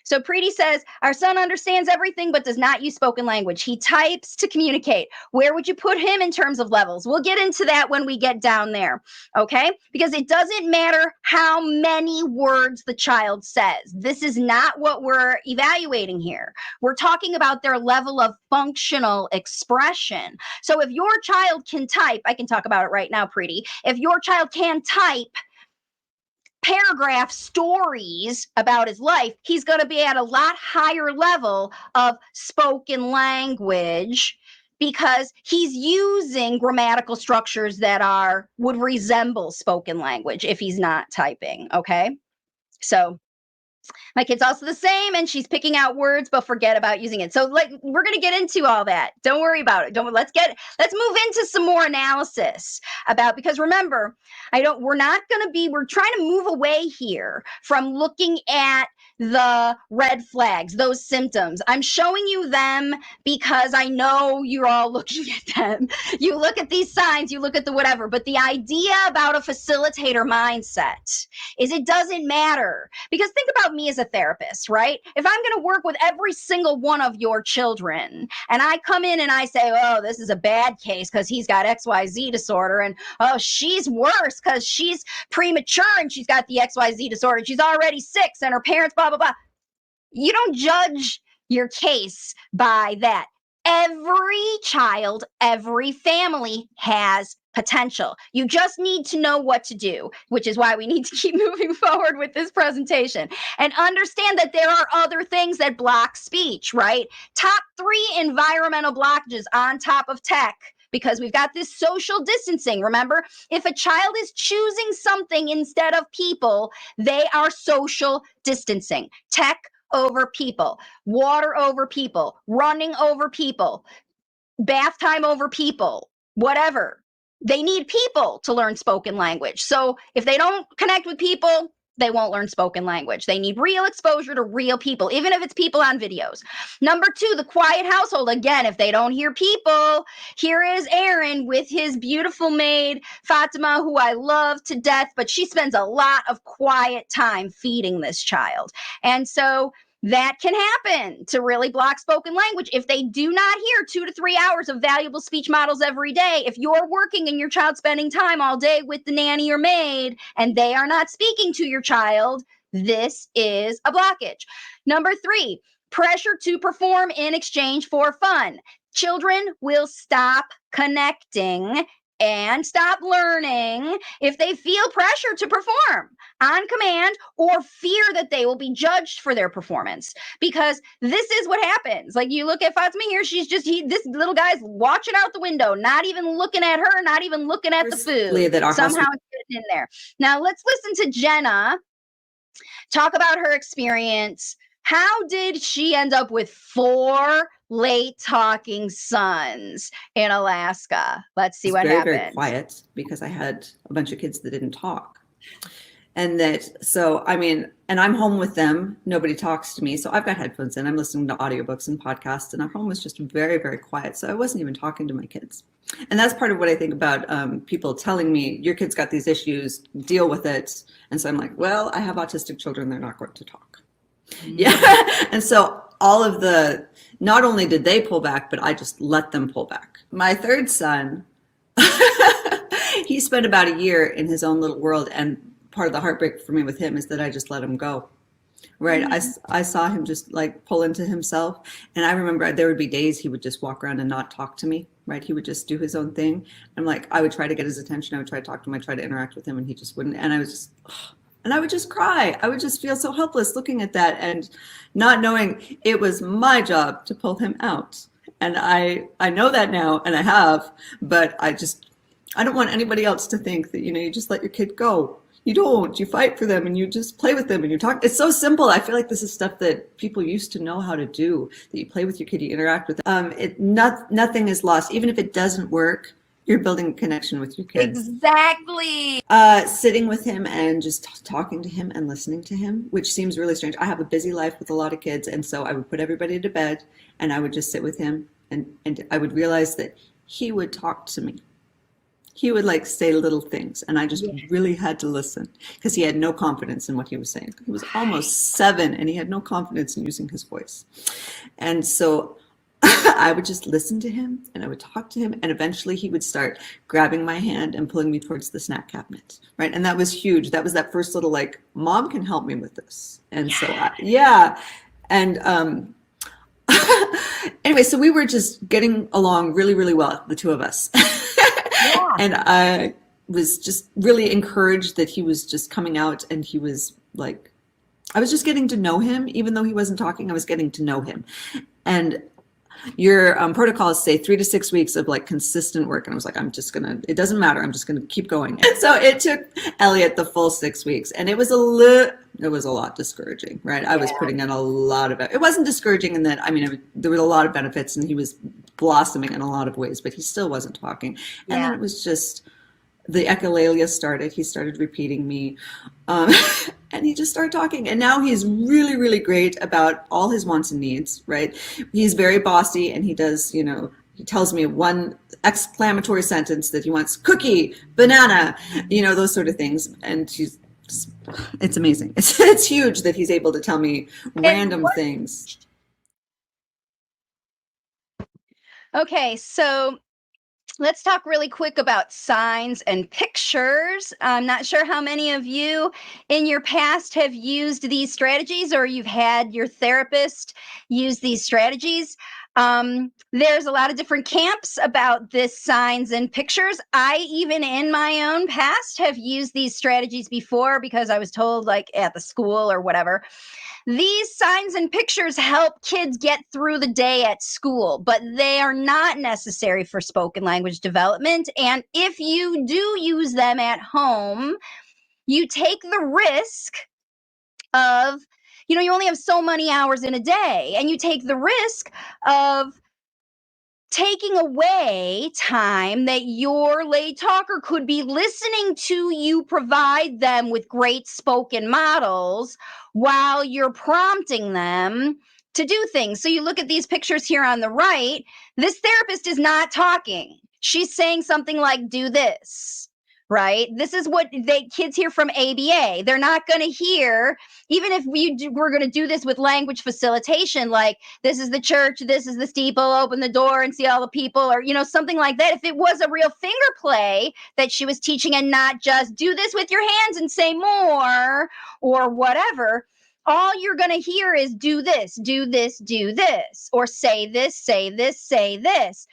So Preeti says, our son understands everything but does not use spoken language. He types to communicate. Where would you put him in terms of levels? We'll get into that when we get down there, okay? Because it doesn't matter how many words the child says. This is not what we're evaluating here. We're talking about their level of functional expression. So if your child can type, I can talk about it right now, Preeti. If your child can type paragraph stories about his life, he's going to be at a lot higher level of spoken language because he's using grammatical structures that would resemble spoken language if he's not typing. Okay. So my kid's also the same, and she's picking out words, but forget about using it. So we're going to get into all that. Don't worry about it. Let's move into some more analysis because remember, we're trying to move away here from looking at the red flags, those symptoms. I'm showing you them because I know you're all looking at them. You look at these signs, you look at the whatever, but the idea about a facilitator mindset is it doesn't matter. Because think about me as a therapist, right? If I'm going to work with every single one of your children and I come in and I say, oh, this is a bad case because he's got XYZ disorder, and oh, she's worse because she's premature and she's got the XYZ disorder, and she's already 6 and her parents, blah, blah, blah. You don't judge your case by that. Every child, every family has potential. You just need to know what to do, which is why we need to keep moving forward with this presentation and understand that there are other things that block speech, right? Top 3 environmental blockages on top of tech, because we've got this social distancing. Remember, if a child is choosing something instead of people, they are social distancing. Tech over people, water over people, running over people, bath time over people, whatever. They need people to learn spoken language. So if they don't connect with people, they won't learn spoken language. They need real exposure to real people, even if it's people on videos. Number 2, the quiet household. Again, if they don't hear people, here is Aaron with his beautiful maid, Fatima, who I love to death, but she spends a lot of quiet time feeding this child. And so that can happen to really block spoken language if they do not hear 2 to 3 hours of valuable speech models every day. If you're working and your child's spending time all day with the nanny or maid and they are not speaking to your child, this is a blockage. Number 3, pressure to perform in exchange for fun. Children will stop connecting and stop learning if they feel pressure to perform on command or fear that they will be judged for their performance. Because this is what happens. Like, you look at Fatima here, this little guy's watching out the window, not even looking at her, not even looking at the food. Somehow it's getting in there. Now let's listen to Jenna talk about her experience. How did she end up with 4 late talking sons in Alaska? Let's see what happened. Very quiet, because I had a bunch of kids that didn't talk. And and I'm home with them. Nobody talks to me. So I've got headphones in. I'm listening to audiobooks and podcasts, and our home was just very, very quiet. So I wasn't even talking to my kids. And that's part of what I think about people telling me, your kid's got these issues, deal with it. And so I'm like, well, I have autistic children. They're not going to talk. Mm-hmm. Yeah. And so not only did they pull back, but I just let them pull back. My third son, he spent about a year in his own little world. And part of the heartbreak for me with him is that I just let him go. Right. Mm-hmm. I saw him just like pull into himself. And I remember there would be days he would just walk around and not talk to me. Right. He would just do his own thing. I'm like, I would try to get his attention. I would try to talk to him. I try to interact with him, and he just wouldn't. And I would just cry. I would just feel so helpless looking at that and not knowing it was my job to pull him out. And I know that now, and I have, but I don't want anybody else to think that, you just let your kid go. You don't. You fight for them, and you just play with them, and you talk. It's so simple. I feel like this is stuff that people used to know how to do, that you play with your kid, you interact with them. Nothing is lost. Even if it doesn't work, you're building a connection with your kids. Exactly. Sitting with him and just talking to him and listening to him, which seems really strange. I have a busy life with a lot of kids, and so I would put everybody to bed, and I would just sit with him, and I would realize that he would talk to me. He would say little things, and I just really had to listen, because he had no confidence in what he was saying. He was almost 7, and he had no confidence in using his voice. And so I would just listen to him, and I would talk to him, and eventually he would start grabbing my hand and pulling me towards the snack cabinet, right? And that was huge. That was that first little Mom can help me with this. And so and anyway, so we were just getting along really, really well, the two of us. Yeah. And I was just really encouraged that he was just coming out, and he was I was just getting to know him. Even though he wasn't talking, I was getting to know him. And your protocols say 3 to 6 weeks of consistent work. And I was like, it doesn't matter. I'm just going to keep going. And so it took Elliot the full 6 weeks, and it was a lot discouraging, right? Yeah. I was putting in a lot of it. It wasn't discouraging in that, there were a lot of benefits, and he was blossoming in a lot of ways, but he still wasn't talking. And then it was just, the echolalia started. He started repeating me, and he just started talking. And now he's really, really great about all his wants and needs, right? He's very bossy, and he does, he tells me one exclamatory sentence that he wants: cookie, banana, those sort of things. And it's amazing. It's huge that he's able to tell me random things. Okay, so let's talk really quick about signs and pictures. I'm not sure how many of you in your past have used these strategies, or you've had your therapist use these strategies. There's a lot of different camps about this signs and pictures. I, even in my own past, have used these strategies before, because I was told at the school or whatever. These signs and pictures help kids get through the day at school, but they are not necessary for spoken language development. And if you do use them at home, you take the risk of You know, you only have so many hours in a day, and you take the risk of taking away time that your lay talker could be listening to you provide them with great spoken models while you're prompting them to do things. So you look at these pictures here on the right, this therapist is not talking. She's saying something like, do this, right? This is what kids hear from ABA. They're not going to hear, even if we're going to do this with language facilitation, like, this is the church, this is the steeple, open the door and see all the people, or, you know, something like that. If it was a real finger play that she was teaching and not just do this with your hands and say more or whatever, all you're going to hear is do this, do this, do this, or say this, say this, say this.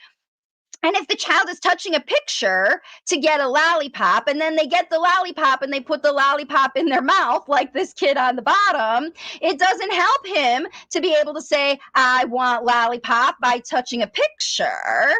And if the child is touching a picture to get a lollipop, and then they get the lollipop and they put the lollipop in their mouth, like this kid on the bottom, it doesn't help him to be able to say, I want lollipop by touching a picture.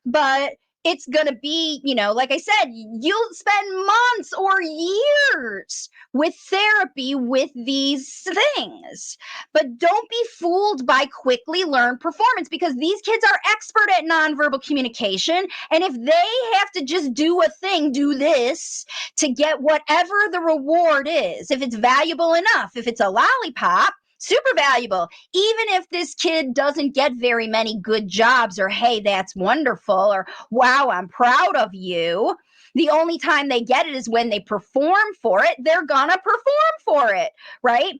But it's going to be, you know, like I said, you'll spend months or years with therapy with these things. But don't be fooled by quickly learned performance, because these kids are expert at nonverbal communication. And if they have to just do a thing, do this, to get whatever the reward is, if it's valuable enough, if it's a lollipop, super valuable. Even if this kid doesn't get very many good jobs, or, hey, that's wonderful, or, wow, I'm proud of you. The only time they get it is when they perform for it. They're gonna perform for it, right?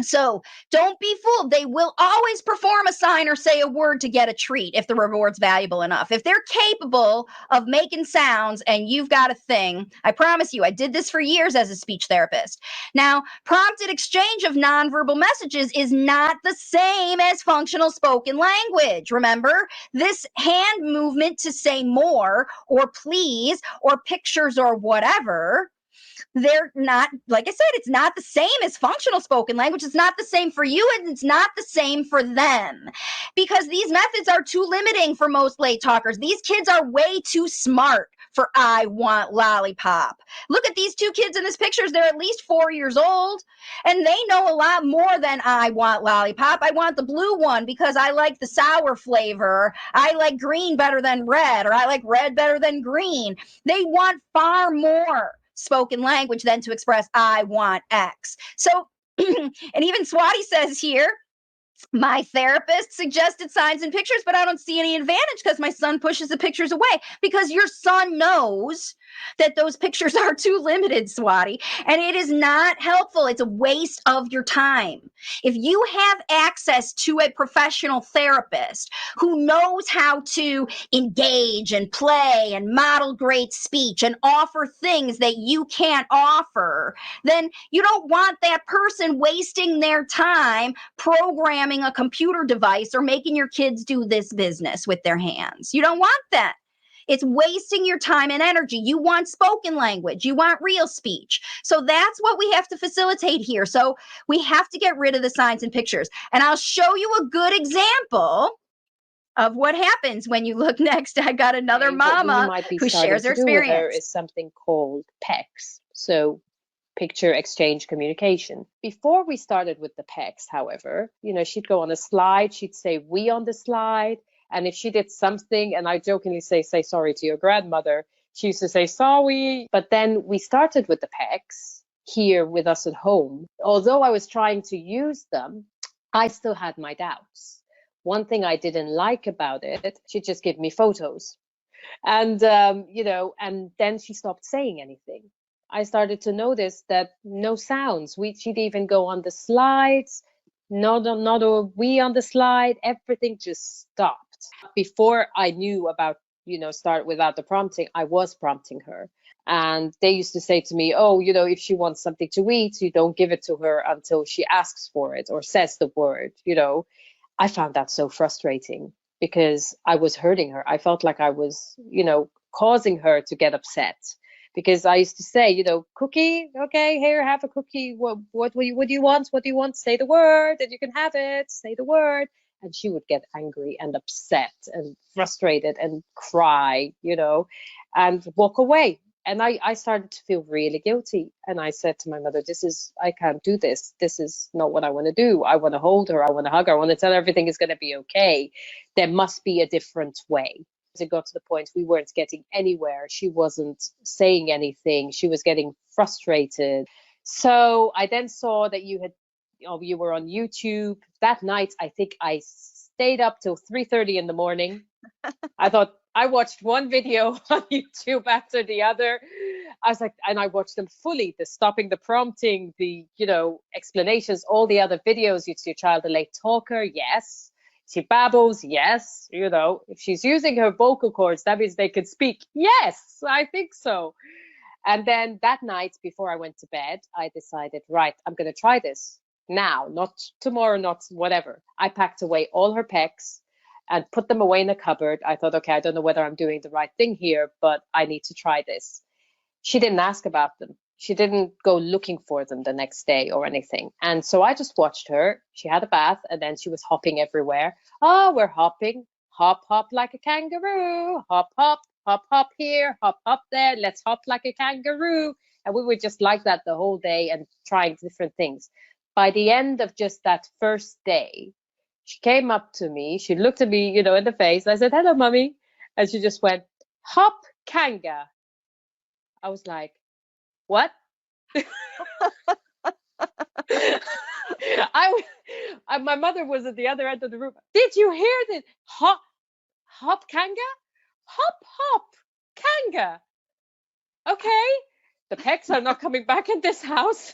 So don't be fooled. They will always perform a sign or say a word to get a treat if the reward's valuable enough. If they're capable of making sounds and you've got a thing, I promise you, I did this for years as a speech therapist. Now, prompted exchange of nonverbal messages is not the same as functional spoken language. Remember, this hand movement to say more or please or pictures or whatever, they're not, like I said, it's not the same as functional spoken language. It's not the same for you, and it's not the same for them, because these methods are too limiting for most late talkers. These kids are way too smart for I want lollipop. Look at these two kids in this pictures. They're at least 4 years old, and they know a lot more than I want lollipop. I want the blue one because I like the sour flavor. I like green better than red, or I like red better than green. They want far more spoken language than to express I want X. So, and even Swati says here, my therapist suggested signs and pictures, but I don't see any advantage because my son pushes the pictures away, because your son knows that those pictures are too limited, Swati, and it is not helpful. It's a waste of your time. If you have access to a professional therapist who knows how to engage and play and model great speech and offer things that you can't offer, then you don't want that person wasting their time programming a computer device or making your kids do this business with their hands. You don't want that. It's wasting your time and energy. You want spoken language. You want real speech. So that's what we have to facilitate here. So we have to get rid of the signs and pictures. And I'll show you a good example of what happens when you look next. I got another What we mama might be who starting shares her to do with her experience. is something called PECs. So picture exchange communication. Before we started with the PECs, however, she'd go on a slide, she'd say we on the slide. And if she did something, and I jokingly say sorry to your grandmother, she used to say sorry. But then we started with the PECs here with us at home. Although I was trying to use them, I still had my doubts. One thing I didn't like about it, she'd just give me photos. And, and then she stopped saying anything. I started to notice that no sounds. She'd even go on the slides, not a we on the slide, everything just stopped. Before I knew about, start without the prompting, I was prompting her. And they used to say to me, oh, if she wants something to eat, you don't give it to her until she asks for it or says the word, I found that so frustrating because I was hurting her. I felt like I was, causing her to get upset. Because I used to say, cookie, okay, here, have a cookie. What do you want? What do you want? Say the word and you can have it. Say the word. And she would get angry and upset and frustrated and cry, and walk away. And I started to feel really guilty. And I said to my mother, I can't do this. This is not what I want to do. I want to hold her. I want to hug her. I want to tell her everything is going to be okay. There must be a different way. It got to the point we weren't getting anywhere. She wasn't saying anything. She was getting frustrated. So I then saw that you were on YouTube. That night, I think I stayed up till 3:30 in the morning. I thought I watched one video on YouTube after the other. I was like, and I watched them fully, the stopping the prompting, the, explanations, all the other videos. Is your child a late talker? Yes. She babbles? Yes. If she's using her vocal cords, that means they can speak. Yes, I think so. And then that night before I went to bed, I decided, right, I'm going to try this now, not tomorrow, not whatever. I packed away all her pecs and put them away in a cupboard. I thought, okay, I don't know whether I'm doing the right thing here, but I need to try this. She didn't ask about them. She didn't go looking for them the next day or anything. And so I just watched her. She had a bath and then she was hopping everywhere. Oh, we're hopping. Hop, hop like a kangaroo. Hop, hop, hop, hop here, hop, hop there. Let's hop like a kangaroo. And we were just like that the whole day and trying different things. By the end of just that first day, she came up to me. She looked at me, in the face. I said, hello, mommy. And she just went, hop kanga. I was like, what? My mother was at the other end of the room. Did you hear this? Hop kanga? Hop, hop, kanga. Okay. The pecs are not coming back in this house.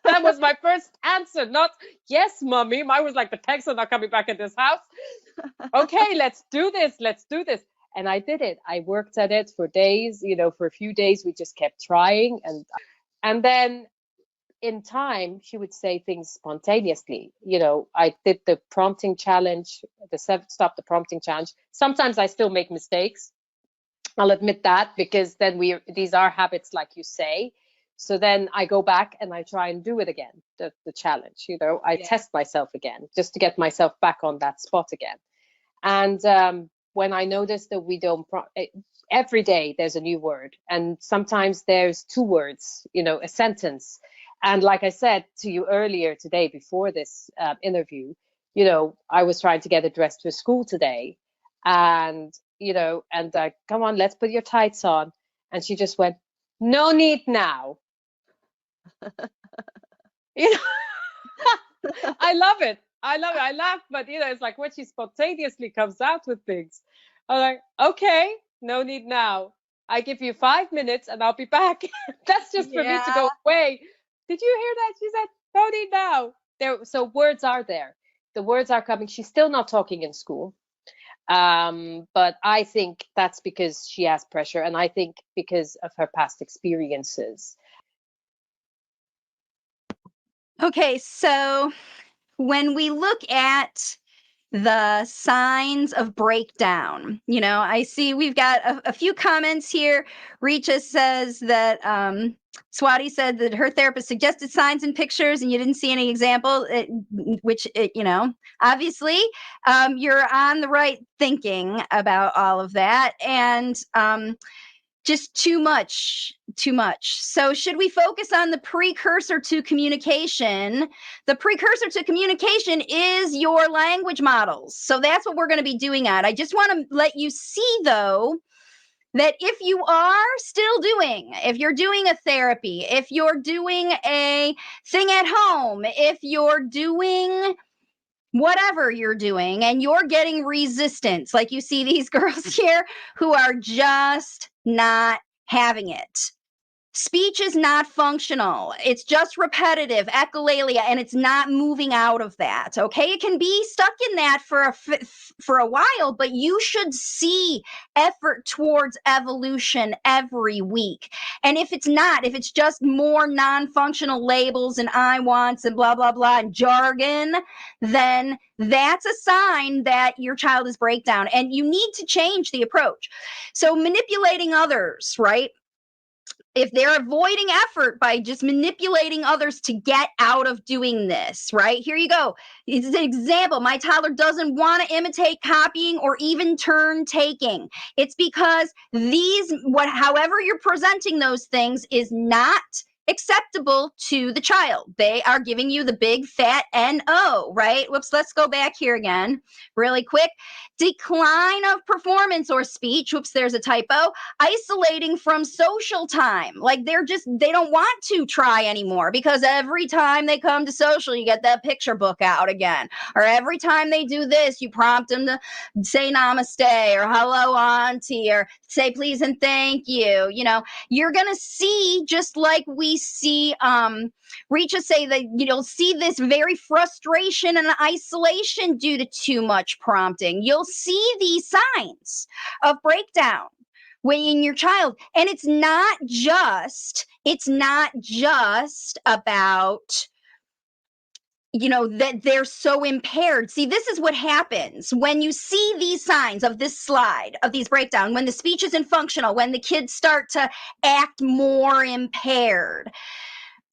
That was my first answer, not yes, mommy. Mine was like, the pecs are not coming back in this house. Okay, let's do this. Let's do this. And I did it. I worked at it for days, for a few days. We just kept trying. And then in time, she would say things spontaneously. I did the prompting challenge, stop the prompting challenge. Sometimes I still make mistakes. I'll admit that, because then these are habits, like you say. So then I go back and I try and do it again, the challenge. I test myself again just to get myself back on that spot again. And when I notice that we don't, every day there's a new word, and sometimes there's two words, a sentence. And like I said to you earlier today, before this interview, I was trying to get her dressed for school today, and come on, let's put your tights on. And she just went, no need now. I love it. I laugh, but it's like when she spontaneously comes out with things. I'm like, okay, no need now. I give you 5 minutes and I'll be back. That's just for me to go away. Did you hear that? She said, no need now. So words are there. The words are coming. She's still not talking in school. But I think that's because she has pressure, and I think because of her past experiences. Okay, so when we look at the signs of breakdown, I see we've got a few comments here. Richa says that Swati said that her therapist suggested signs and pictures and you didn't see any example, which obviously you're on the right thinking about all of that. And just too much. So should we focus on the precursor to communication? The precursor to communication is your language models. So that's what we're going to be doing on. I just want to let you see, though, that if you're doing a therapy, if you're doing a thing at home, if you're doing whatever you're doing and you're getting resistance, like you see these girls here who are just not having it. Speech is not functional. It's just repetitive, echolalia, and it's not moving out of that. Okay, it can be stuck in that for a while, but you should see effort towards evolution every week. And if it's just more non-functional labels and I wants and blah blah blah and jargon, then that's a sign that your child is breakdown, and you need to change the approach. So manipulating others, right? if they're avoiding effort by just manipulating others to get out of doing this, right? Here you go. It's an example. My toddler doesn't want to imitate copying or even turn taking. It's because however you're presenting those things is not acceptable to the child. They are giving you the big fat NO, right? Whoops, let's go back here again really quick. Decline of performance or speech. Whoops, there's a typo. Isolating from social time. Like they don't want to try anymore because every time they come to social, you get that picture book out again. Or every time they do this, you prompt them to say namaste or hello auntie or say please and thank you. You know, you're going to see, just like we see Reacha say, that you'll see this very frustration and isolation due to too much prompting. You'll see these signs of breakdown in your child. And it's not just about, you know, that they're so impaired. See, this is what happens when you see these signs of this slide, of these breakdown, when the speech isn't functional, when the kids start to act more impaired.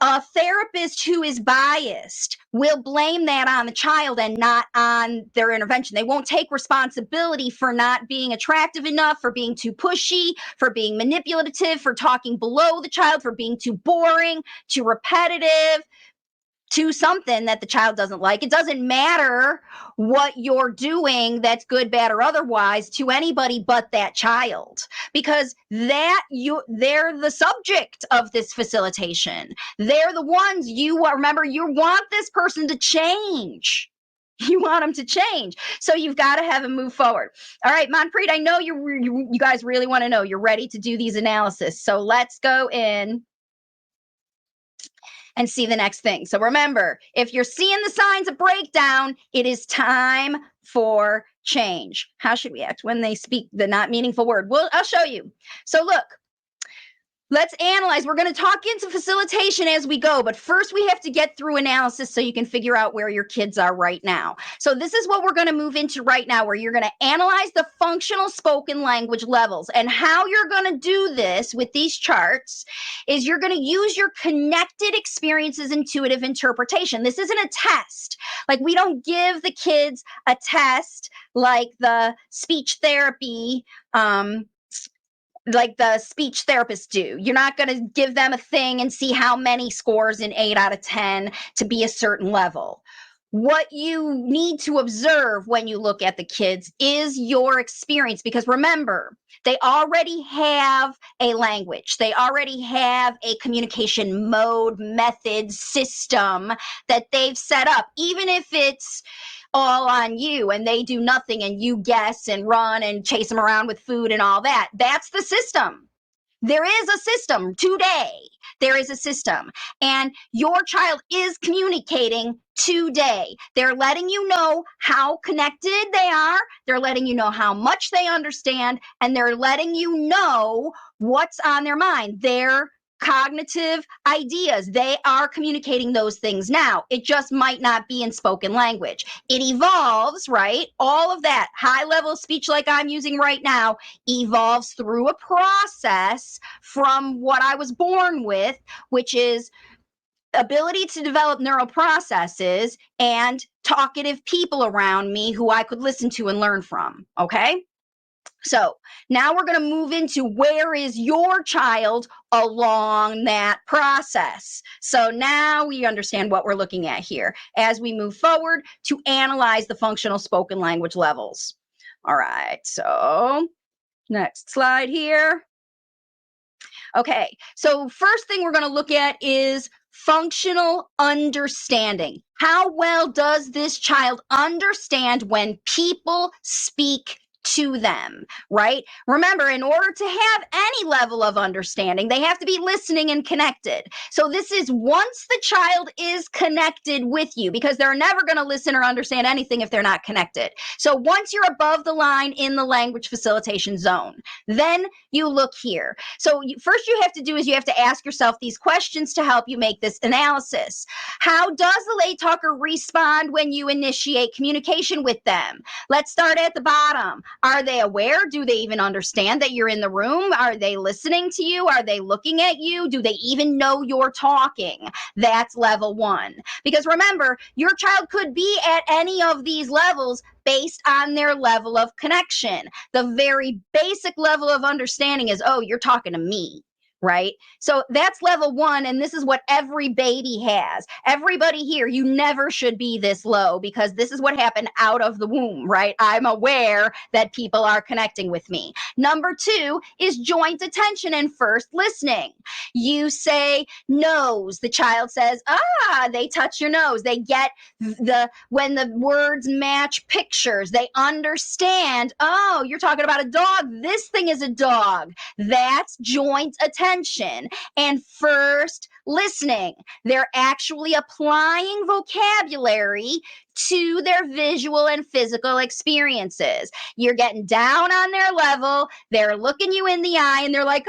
A therapist who is biased will blame that on the child and not on their intervention. They won't take responsibility for not being attractive enough, for being too pushy, for being manipulative, for talking below the child, for being too boring, too repetitive, to something that the child doesn't like. It doesn't matter what you're doing that's good, bad, or otherwise to anybody but that child, because they're the subject of this facilitation. They're the ones you want this person to change. You want them to change. So you've got to have them move forward. All right, Manpreet, I know you guys really want to know. You're ready to do these analysis. So let's go in and see the next thing. So remember, if you're seeing the signs of breakdown, it is time for change. How should we act when they speak the not meaningful word? Well, I'll show you. So look, let's analyze. We're going to talk into facilitation as we go, but first we have to get through analysis so you can figure out where your kids are right now. So this is what we're going to move into right now, where you're going to analyze the functional spoken language levels. And how you're going to do this with these charts is you're going to use your connected experiences intuitive interpretation. This isn't a test. Like, we don't give the kids a test like the speech therapy like the speech therapists do. You're not going to give them a thing and see how many scores in 8 out of 10 to be a certain level. What you need to observe when you look at the kids is your experience, because remember, they already have a language. They already have a communication mode, method, system that they've set up, even if it's all on you and they do nothing and you guess and run and chase them around with food and all that. That's the system. There is a system today. There is a system. And your child is communicating today. They're letting you know how connected they are. They're letting you know how much they understand. And they're letting you know what's on their mind. Their cognitive ideas. They are communicating those things now. It just might not be in spoken language. It evolves, right? All of that high level speech like I'm using right now evolves through a process from what I was born with, which is ability to develop neural processes and talkative people around me who I could listen to and learn from. Okay. So now we're going to move into where is your child along that process. So now we understand what we're looking at here as we move forward to analyze the functional spoken language levels. All right, so next slide here. Okay, so first thing we're going to look at is functional understanding. How well does this child understand when people speak to them, right? Remember, in order to have any level of understanding, they have to be listening and connected. So this is once the child is connected with you, because they're never going to listen or understand anything if they're not connected. So once you're above the line in the language facilitation zone, then you look here. So first you have to do is you have to ask yourself these questions to help you make this analysis. How does the late talker respond when you initiate communication with them? Let's start at the bottom. Are they aware? Do they even understand that you're in the room? Are they listening to you? Are they looking at you? Do they even know you're talking? That's level 1. Because remember, your child could be at any of these levels based on their level of connection. The very basic level of understanding is, oh, you're talking to me. Right? So that's level 1. And this is what every baby has. Everybody here, you never should be this low because this is what happened out of the womb, right? I'm aware that people are connecting with me. Number 2 is joint attention and first listening. You say nose. The child says, they touch your nose. They get when the words match pictures, they understand, oh, you're talking about a dog. This thing is a dog. That's joint attention. And first listening. They're actually applying vocabulary to their visual and physical experiences. You're getting down on their level. They're looking you in the eye and they're like,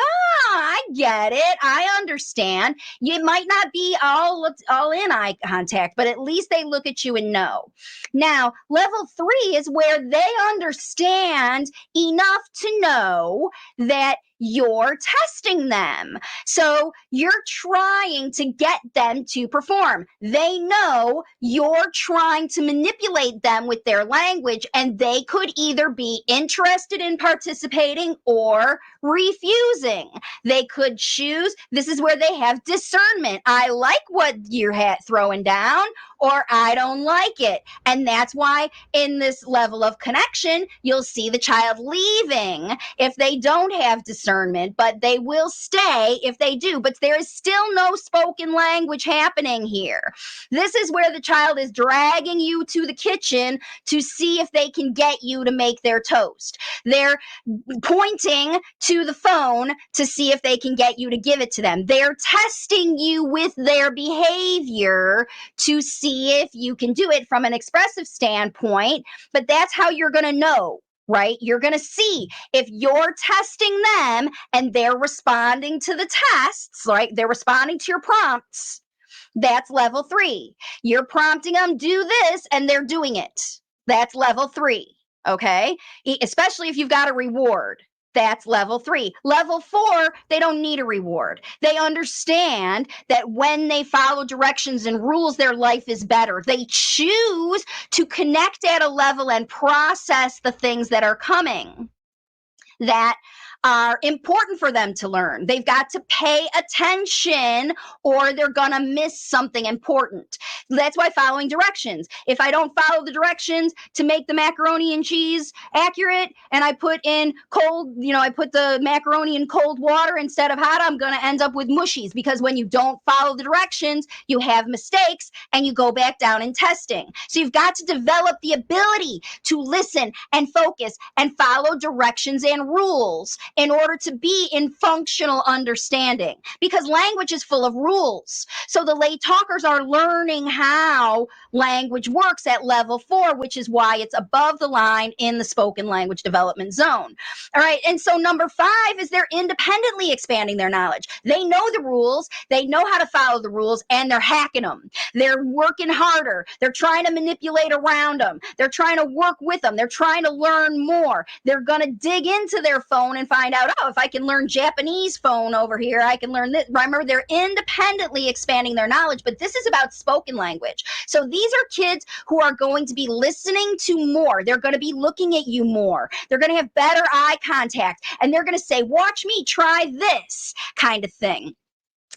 I get it. I understand. You might not be all in eye contact, but at least they look at you and know. Now, level 3 is where they understand enough to know that you're testing them. So you're trying to get them to perform. They know you're trying to manipulate them with their language, and they could either be interested in participating or refusing. They could choose. This is where they have discernment. I like what you're throwing down, or I don't like it. And that's why in this level of connection, you'll see the child leaving if they don't have discernment, but they will stay if they do. But there is still no spoken language happening here. This is where the child is dragging you to the kitchen to see if they can get you to make their toast. They're pointing to the phone to see if they can get you to give it to them. They're testing you with their behavior to see if you can do it from an expressive standpoint, but that's how you're going to know. Right? You're going to see if you're testing them and they're responding to the tests, right? They're responding to your prompts. That's level 3. You're prompting them, do this, and they're doing it. That's level 3. Okay? Especially if you've got a reward. That's level 3. Level 4, they don't need a reward. They understand that when they follow directions and rules, their life is better. They choose to connect at a level and process the things that are coming that are important for them to learn. They've got to pay attention or they're going to miss something important. That's why following directions. If I don't follow the directions to make the macaroni and cheese accurate and I put in cold, I put the macaroni in cold water instead of hot, I'm going to end up with mushies because when you don't follow the directions, you have mistakes and you go back down in testing. So you've got to develop the ability to listen and focus and follow directions and rules in order to be in functional understanding, because language is full of rules. So the late talkers are learning how language works at level 4, which is why it's above the line in the spoken language development zone. All right. And so number 5 is they're independently expanding their knowledge. They know the rules. They know how to follow the rules and they're hacking them. They're working harder. They're trying to manipulate around them. They're trying to work with them. They're trying to learn more. They're going to dig into their phone and find out, if I can learn Japanese phone over here, I can learn this. Remember, they're independently expanding their knowledge, but this is about spoken language. So these are kids who are going to be listening to more. They're going to be looking at you more. They're going to have better eye contact, and they're going to say, watch me try this kind of thing.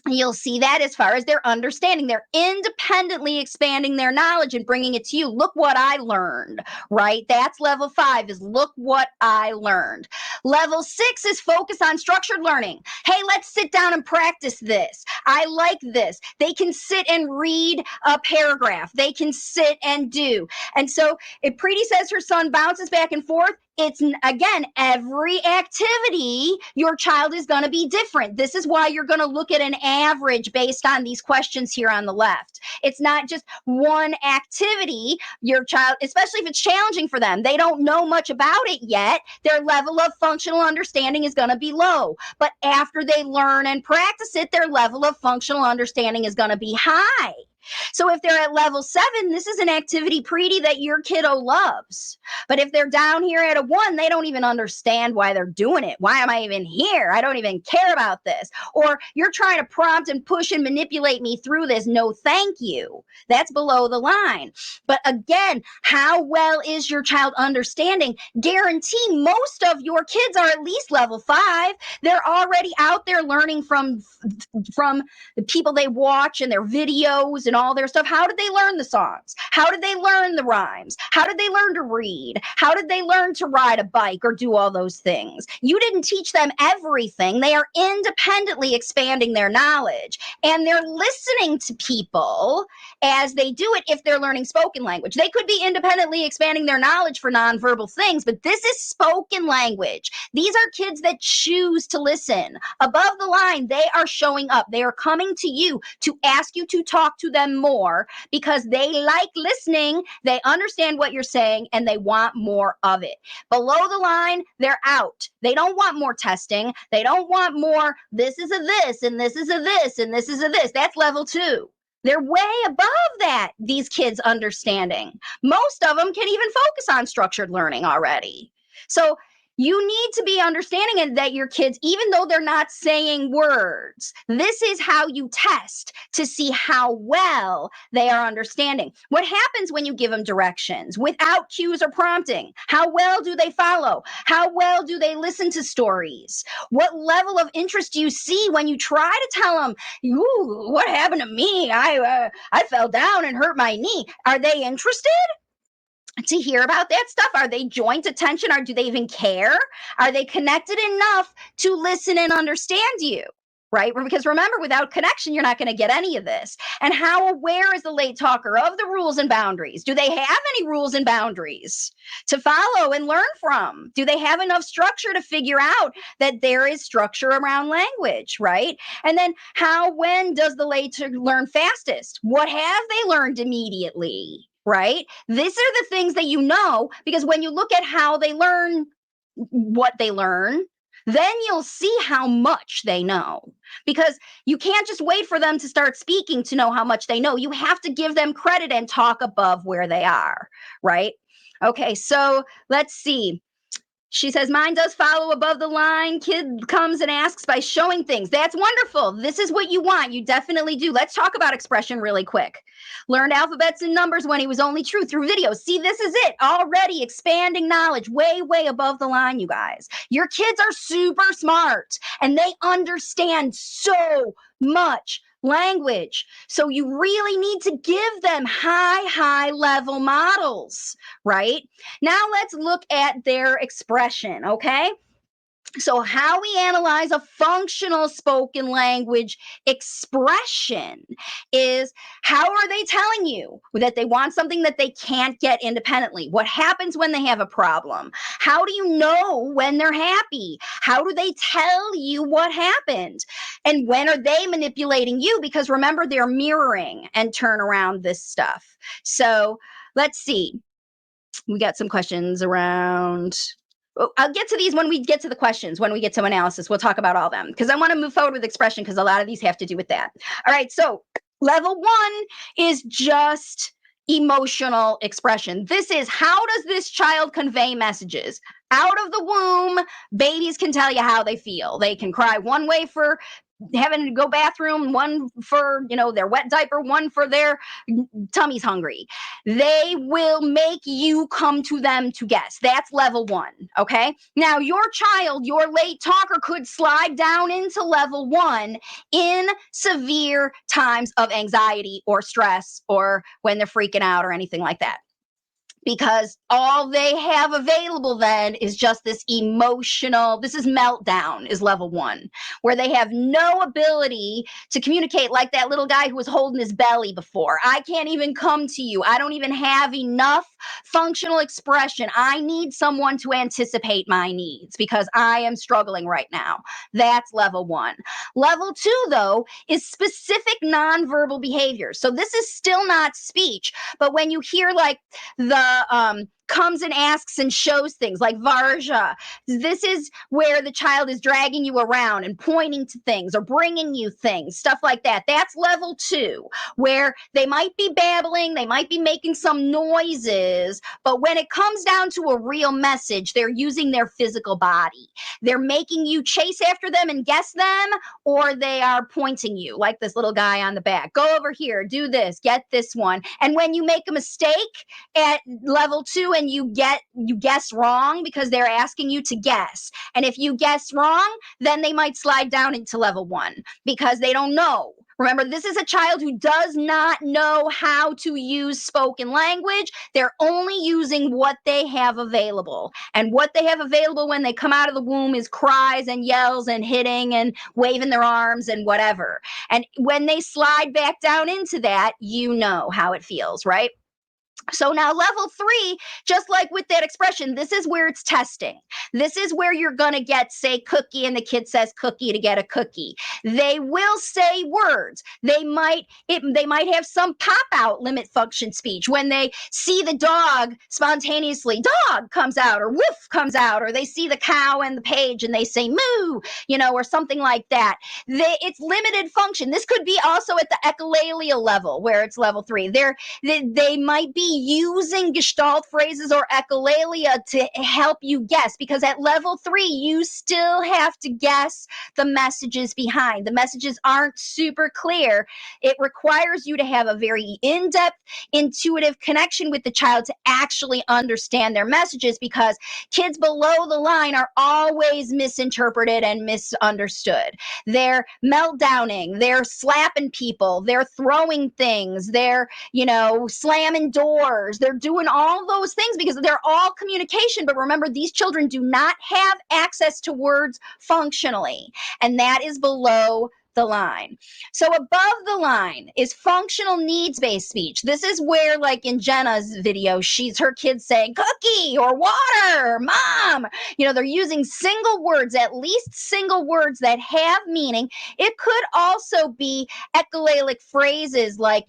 You'll see that as far as their understanding. They're independently expanding their knowledge and bringing it to you. Look what I learned, right? That's level 5 is look what I learned. Level 6 is focus on structured learning. Hey, let's sit down and practice this. I like this. They can sit and read a paragraph. They can sit and do. And so if Preeti says her son bounces back and forth, it's, again, every activity, your child is going to be different. This is why you're going to look at an average based on these questions here on the left. It's not just one activity. Your child, especially if it's challenging for them, they don't know much about it yet. Their level of functional understanding is going to be low. But after they learn and practice it, their level of functional understanding is going to be high. So if they're at level 7, this is an activity, Preeti, that your kiddo loves. But if they're down here at a 1, they don't even understand why they're doing it. Why am I even here? I don't even care about this. Or you're trying to prompt and push and manipulate me through this. No, thank you. That's below the line. But again, how well is your child understanding? Guarantee most of your kids are at least level 5. They're already out there learning from the people they watch and their videos and all their stuff. How did they learn the songs? How did they learn the rhymes? How did they learn to read? How did they learn to ride a bike or do all those things? You didn't teach them everything. They are independently expanding their knowledge, and they're listening to people as they do it. If they're learning spoken language, they could be independently expanding their knowledge for nonverbal things, but this is spoken language. These are kids that choose to listen. Above the line, they are showing up. They are coming to you to ask you to talk to them more because they like listening, they understand what you're saying, and they want more of it. Below the line, they're out. They don't want more testing. They don't want more, this is a this, and this is a this, and this is a this. That's level 2. They're way above that, these kids understanding. Most of them can even focus on structured learning already. So you need to be understanding that your kids, even though they're not saying words, this is how you test to see how well they are understanding. What happens when you give them directions without cues or prompting? How well do they follow? How well do they listen to stories? What level of interest do you see when you try to tell them, "Ooh, what happened to me? I fell down and hurt my knee." Are they interested to hear about that stuff? Are they joint attention, or do they even care? Are they connected enough to listen and understand you? Right? Because remember, without connection, you're not going to get any of this. And how aware is the late talker of the rules and boundaries? Do they have any rules and boundaries to follow and learn from? Do they have enough structure to figure out that there is structure around language? Right? And then when does the late learn fastest? What have they learned immediately? Right? These are the things that you know, because when you look at how they learn what they learn, then you'll see how much they know. Because you can't just wait for them to start speaking to know how much they know. You have to give them credit and talk above where they are, right? Okay, so let's see. She says, mine does follow above the line. Kid comes and asks by showing things. That's wonderful. This is what you want. You definitely do. Let's talk about expression really quick. Learned alphabets and numbers when he was only true through videos. See, this is it. Already expanding knowledge way, way above the line, you guys. Your kids are super smart and they understand so much language. So you really need to give them high level models, right? Now let's look at their expression, okay? So how we analyze a functional spoken language expression is, how are they telling you that they want something that they can't get independently? What happens when they have a problem? How do you know when they're happy? How do they tell you what happened? And when are they manipulating you? Because remember, they're mirroring and turn around this stuff. So let's see. We got some questions around. I'll get to these when we get to the questions, when we get to analysis. We'll talk about all of them because I want to move forward with expression because a lot of these have to do with that. All right, so level 1 is just emotional expression. This is, how does this child convey messages? Out of the womb, babies can tell you how they feel. They can cry one way for having to go bathroom, one for, their wet diaper, one for their tummy's hungry. They will make you come to them to guess. That's level 1. Okay. Now your child, your late talker, could slide down into level 1 in severe times of anxiety or stress, or when they're freaking out or anything like that. Because all they have available then is just this emotional, this is meltdown, is level 1, where they have no ability to communicate, like that little guy who was holding his belly before. I can't even come to you. I don't even have enough functional expression. I need someone to anticipate my needs because I am struggling right now. That's level 1. Level 2, though, is specific nonverbal behaviors. So this is still not speech, but when you hear like the comes and asks and shows things like Varja. This is where the child is dragging you around and pointing to things or bringing you things, stuff like that. That's level 2, where they might be babbling, they might be making some noises, but when it comes down to a real message, they're using their physical body. They're making you chase after them and guess them, or they are pointing you like this little guy on the back. Go over here, do this, get this one. And when you make a mistake at level 2 and you guess wrong because they're asking you to guess. And if you guess wrong, then they might slide down into level 1 because they don't know. Remember, this is a child who does not know how to use spoken language. They're only using what they have available. And what they have available when they come out of the womb is cries and yells and hitting and waving their arms and whatever. And when they slide back down into that, you know how it feels, right? So now level 3, just like with that expression, this is where it's testing. This is where you're going to get, say, cookie, and the kid says cookie to get a cookie. They will say words. They might have some pop out limit function speech when they see the dog spontaneously, dog comes out, or woof comes out, or they see the cow and the page and they say moo, or something like that. It's limited function. This could be also at the echolalia level where it's level 3. They might be using gestalt phrases or echolalia to help you guess, because at level 3 you still have to guess the messages behind. The messages aren't super clear. It requires you to have a very in-depth, intuitive connection with the child to actually understand their messages, because kids below the line are always misinterpreted and misunderstood. They're meltdowning, they're slapping people, they're throwing things, they're slamming doors. They're doing all those things because they're all communication. But remember, these children do not have access to words functionally, and that is below the line. So above the line is functional needs-based speech. This is where, like in Jenna's video, her kids saying cookie or water, mom. They're using single words, at least single words that have meaning. It could also be echolalic phrases like,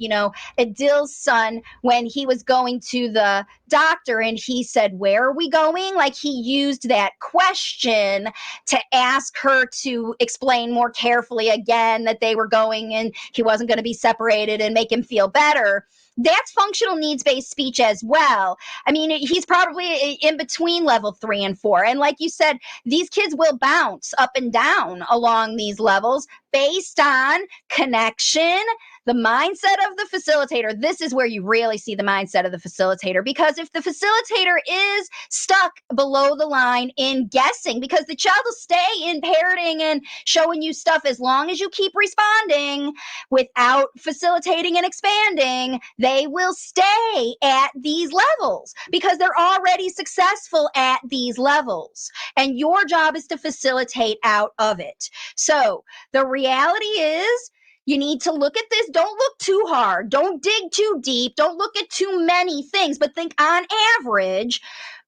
Adil's son, when he was going to the doctor and he said, where are we going? Like, he used that question to ask her to explain more carefully again that they were going and he wasn't going to be separated and make him feel better. That's functional needs-based speech as well. I mean, he's probably in between level 3 and 4. And like you said, these kids will bounce up and down along these levels based on connection, the mindset of the facilitator. This is where you really see the mindset of the facilitator, because if the facilitator is stuck below the line in guessing, because the child will stay in parroting and showing you stuff as long as you keep responding without facilitating and expanding, they will stay at these levels because they're already successful at these levels. And your job is to facilitate out of it. So the reality is, you need to look at this. Don't look too hard. Don't dig too deep. Don't look at too many things, but think on average,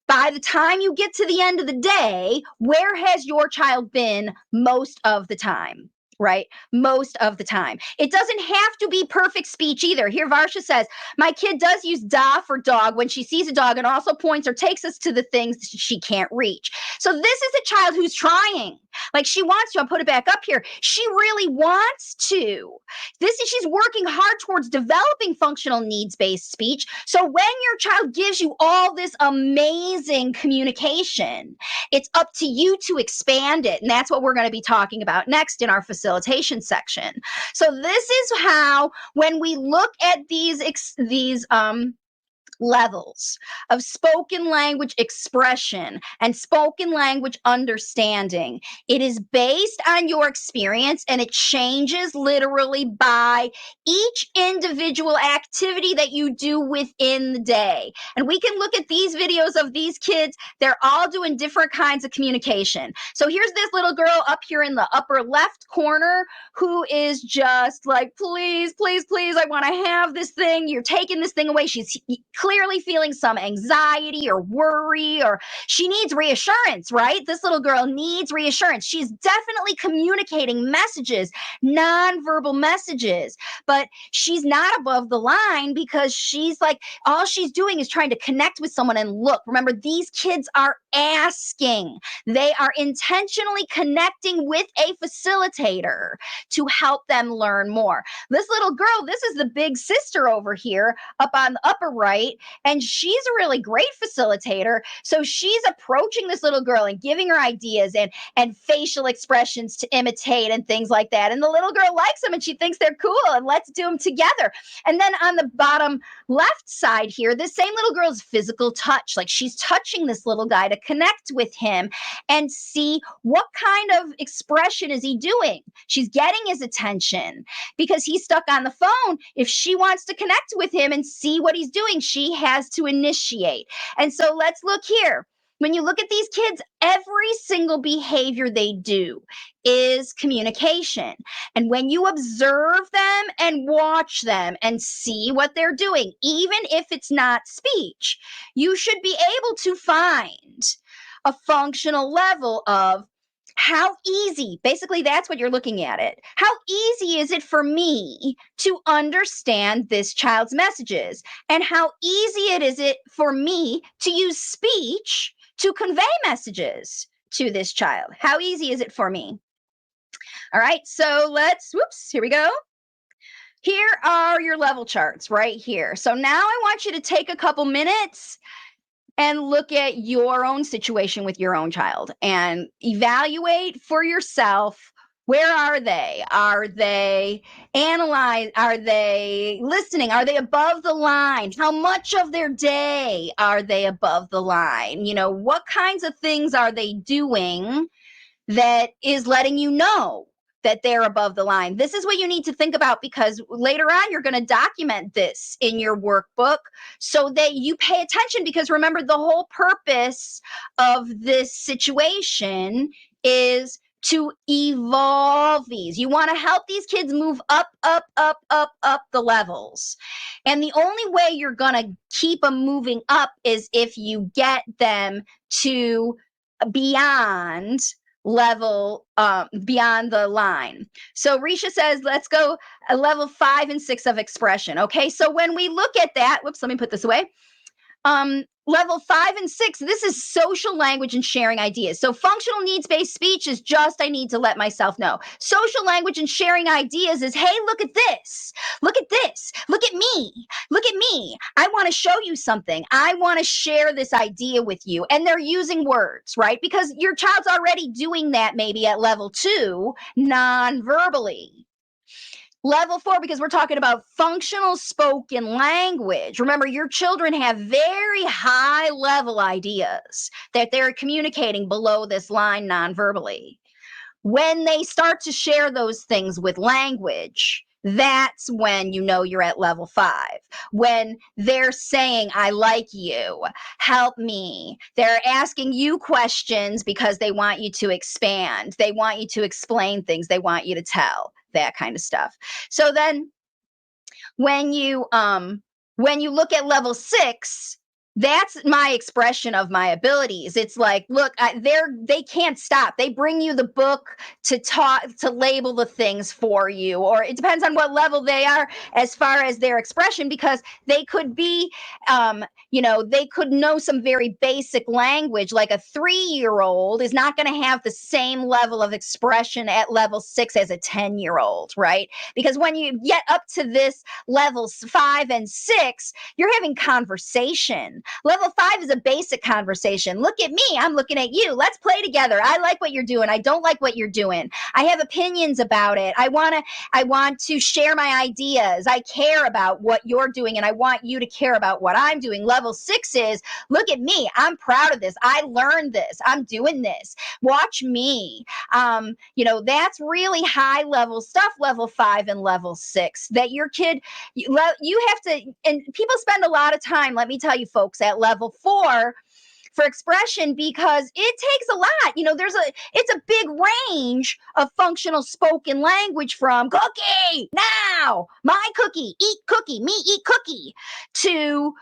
by the time you get to the end of the day, where has your child been most of the time? Right? Most of the time. It doesn't have to be perfect speech either. Here, Varsha says, my kid does use da for dog when she sees a dog and also points or takes us to the things she can't reach. So this is a child who's trying. Like, she wants to. I'll put it back up here. She really wants to. She's working hard towards developing functional needs-based speech. So when your child gives you all this amazing communication, it's up to you to expand it. And that's what we're going to be talking about next in our facilitation section. So this is how, when we look at these levels of spoken language expression and spoken language understanding, it is based on your experience, and it changes literally by each individual activity that you do within the day. And we can look at these videos of these kids. They're all doing different kinds of communication. So here's this little girl up here in the upper left corner who is just like, please, please, please, I want to have this thing. You're taking this thing away. She's clearly feeling some anxiety or worry, or she needs reassurance, right? This little girl needs reassurance. She's definitely communicating messages, nonverbal messages, but she's not above the line because she's like, all she's doing is trying to connect with someone and look. Remember, these kids are asking. They are intentionally connecting with a facilitator to help them learn more. This little girl, this is the big sister over here up on the upper right, and she's a really great facilitator. So she's approaching this little girl and giving her ideas and facial expressions to imitate and things like that. And the little girl likes them and she thinks they're cool, and let's do them together. And then on the bottom left side here, this same little girl's physical touch, like she's touching this little guy to connect with him and see what kind of expression is he doing. She's getting his attention because he's stuck on the phone. If she wants to connect with him and see what he's doing, she has to initiate. And so let's look here. When you look at these kids, every single behavior they do is communication. And when you observe them and watch them and see what they're doing, even if it's not speech, you should be able to find a functional level of how easy, basically that's what you're looking at it. How easy is it for me to understand this child's messages? And how easy is it for me to use speech to convey messages to this child? How easy is it for me? All right, so here we go. Here are your level charts right here. So now I want you to take a couple minutes and look at your own situation with your own child and evaluate for yourself. Where are they? Are they analyzing? Are they listening? Are they above the line? How much of their day are they above the line? You know, what kinds of things are they doing that is letting you know that they're above the line? This is what you need to think about, because later on you're going to document this in your workbook so that you pay attention, because remember, the whole purpose of this situation is to evolve these. You want to help these kids move up the levels. And the only way you're going to keep them moving up is if you get them to beyond beyond the line. So Risha says, let's go level 5 and 6 of expression. Okay, so when we look at that, whoops, let me put this away. Level 5 and 6, this is social language and sharing ideas. So functional needs-based speech is just, I need to let myself know. Social language and sharing ideas is, hey, look at this. Look at this. Look at me. Look at me. I want to show you something. I want to share this idea with you. And they're using words, right? Because your child's already doing that maybe at level 2, non-verbally. Level 4, because we're talking about functional spoken language. Remember, your children have very high level ideas that they're communicating below this line non-verbally. When they start to share those things with language, that's when you know you're at level 5. When they're saying, I like you, help me. They're asking you questions because they want you to expand. They want you to explain things. They want you to tell, that kind of stuff. So then when you look at level 6, that's my expression of my abilities. It's like, look, they can't stop. They bring you the book to label the things for you, or it depends on what level they are as far as their expression, because they could be, they could know some very basic language. Like a 3-year-old is not going to have the same level of expression at level 6 as a 10-year-old, right? Because when you get up to this levels 5 and 6, you're having conversation. Level 5 is a basic conversation. Look at me. I'm looking at you. Let's play together. I like what you're doing. I don't like what you're doing. I have opinions about it. I want to share my ideas. I care about what you're doing, and I want you to care about what I'm doing. Level 6 is, look at me. I'm proud of this. I learned this. I'm doing this. Watch me. That's really high level stuff, level 5 and level 6, that your kid, you have to, and people spend a lot of time, let me tell you folks, at level 4 for expression because it takes a lot. It's a big range of functional spoken language from cookie, now, my cookie, me eat cookie, to,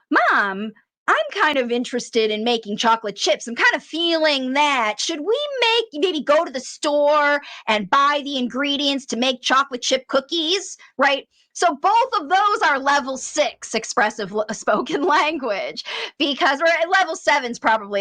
mom, I'm kind of interested in making chocolate chips. I'm kind of feeling that. Should we maybe go to the store and buy the ingredients to make chocolate chip cookies, right? So both of those are level 6 expressive spoken language, because we're at level 7's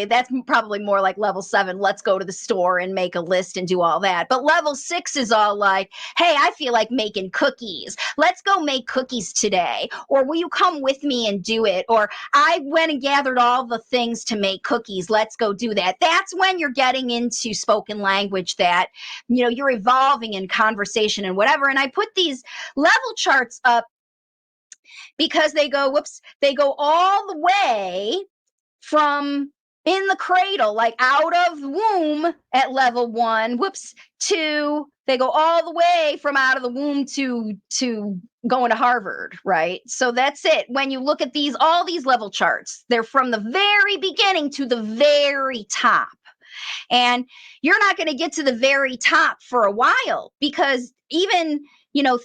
that's probably more like level 7. Let's go to the store and make a list and do all that. But level 6 is all like, hey, I feel like making cookies. Let's go make cookies today. Or will you come with me and do it? Or I went and gathered all the things to make cookies. Let's go do that. That's when you're getting into spoken language that, you're evolving in conversation and whatever. And I put these level charts up because they go all the way from in the cradle, like out of the womb at level 1, to they go all the way from out of the womb to going to Harvard, right? So that's it. When you look at all these level charts, they're from the very beginning to the very top. And you're not going to get to the very top for a while, because even,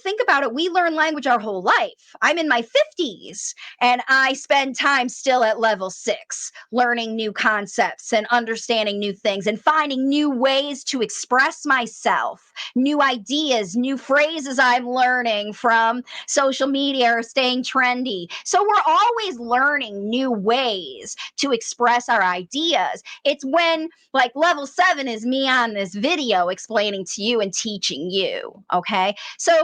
think about it. We learn language our whole life. I'm in my 50s and I spend time still at level 6, learning new concepts and understanding new things and finding new ways to express myself, new ideas, new phrases I'm learning from social media or staying trendy. So we're always learning new ways to express our ideas. It's when, like, level 7 is me on this video explaining to you and teaching you. Okay. So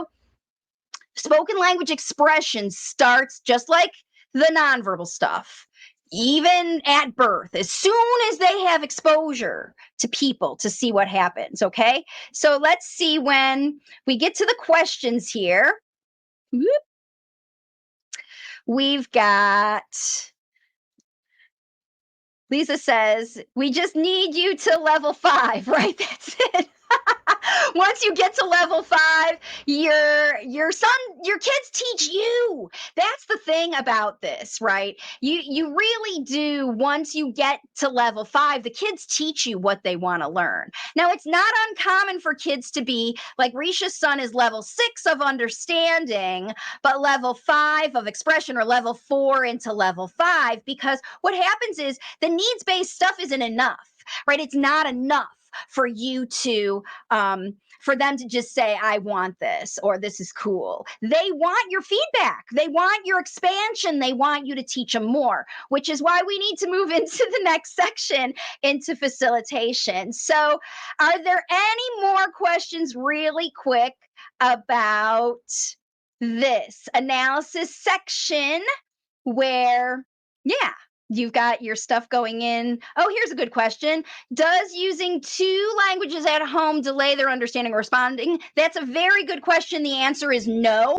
spoken language expression starts just like the nonverbal stuff, even at birth, as soon as they have exposure to people to see what happens. Okay. So let's see when we get to the questions here. We've got, Lisa says, we just need you to level 5, right? That's it. Once you get to level 5, your kids teach you. That's the thing about this, right? You really do. Once you get to level 5, the kids teach you what they want to learn. Now, it's not uncommon for kids to be like Risha's son is level 6 of understanding, but level 5 of expression, or level 4 into level 5, because what happens is the needs-based stuff isn't enough, right? It's not enough for you to for them to just say, I want this, or this is cool. They want your feedback. They want your expansion. They want you to teach them more, which is why we need to move into the next section, into facilitation. So are there any more questions really quick about this analysis section where, you've got your stuff going in? Oh, here's a good question. Does using 2 languages at home delay their understanding or responding? That's a very good question. The answer is no.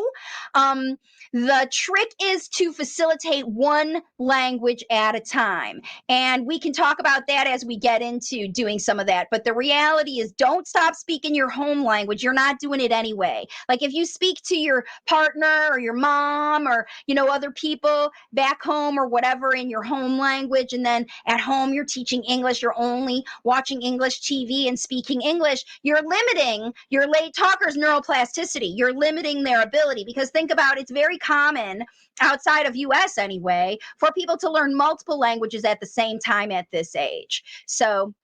The trick is to facilitate 1 language at a time. And we can talk about that as we get into doing some of that. But the reality is, don't stop speaking your home language. You're not doing it anyway. Like if you speak to your partner or your mom or, other people back home or whatever in your home language, and then at home you're teaching English, you're only watching English TV and speaking English, you're limiting your late talkers' neuroplasticity. You're limiting their ability, because think about it, it's very common outside of US anyway for people to learn multiple languages at the same time at this age. So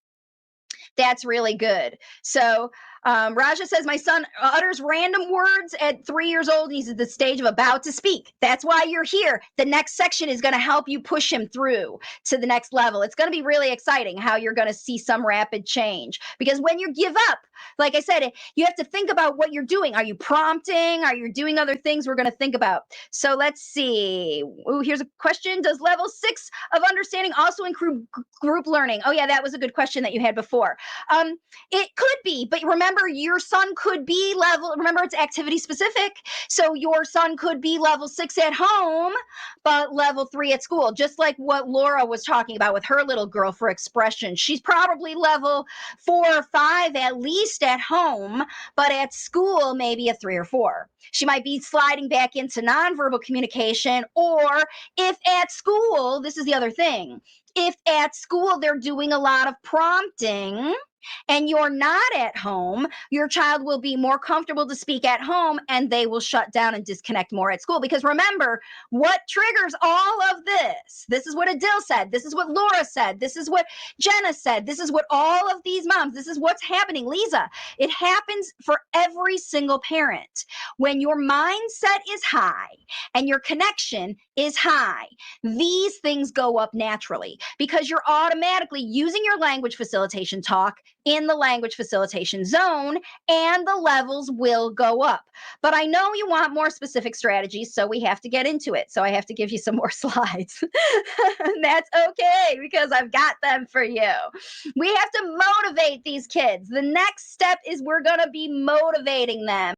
that's really good. So Raja says, my son utters random words at 3 years old, and he's at the stage of about to speak. That's why you're here. The next section is going to help you push him through to the next level. It's going to be really exciting how you're going to see some rapid change, because when you give up, like I said, you have to think about what you're doing. Are you prompting? Are you doing other things we're going to think about? So let's see. Ooh, here's a question. Does level 6 of understanding also include group learning? Oh yeah, that was a good question that you had before. It could be, but remember, your son could be remember, it's activity specific. So your son could be level 6 at home, but level 3 at school, just like what Laura was talking about with her little girl for expression. She's probably level 4 or 5 at least at home, but at school, maybe a 3 or 4. She might be sliding back into nonverbal communication, or if at school, this is the other thing, If at school they're doing a lot of prompting and you're not at home, your child will be more comfortable to speak at home and they will shut down and disconnect more at school. Because remember, what triggers all of this? This is what Adil said. This is what Laura said. This is what Jenna said. This is what all of these moms, this is what's happening. Lisa, it happens for every single parent. When your mindset is high and your connection is high, these things go up naturally because you're automatically using your language facilitation talk in the language facilitation zone, and the levels will go up. But I know you want more specific strategies, so we have to get into it. So I have to give you some more slides. And that's okay because I've got them for you. We have to motivate these kids. The next step is we're going to be motivating them.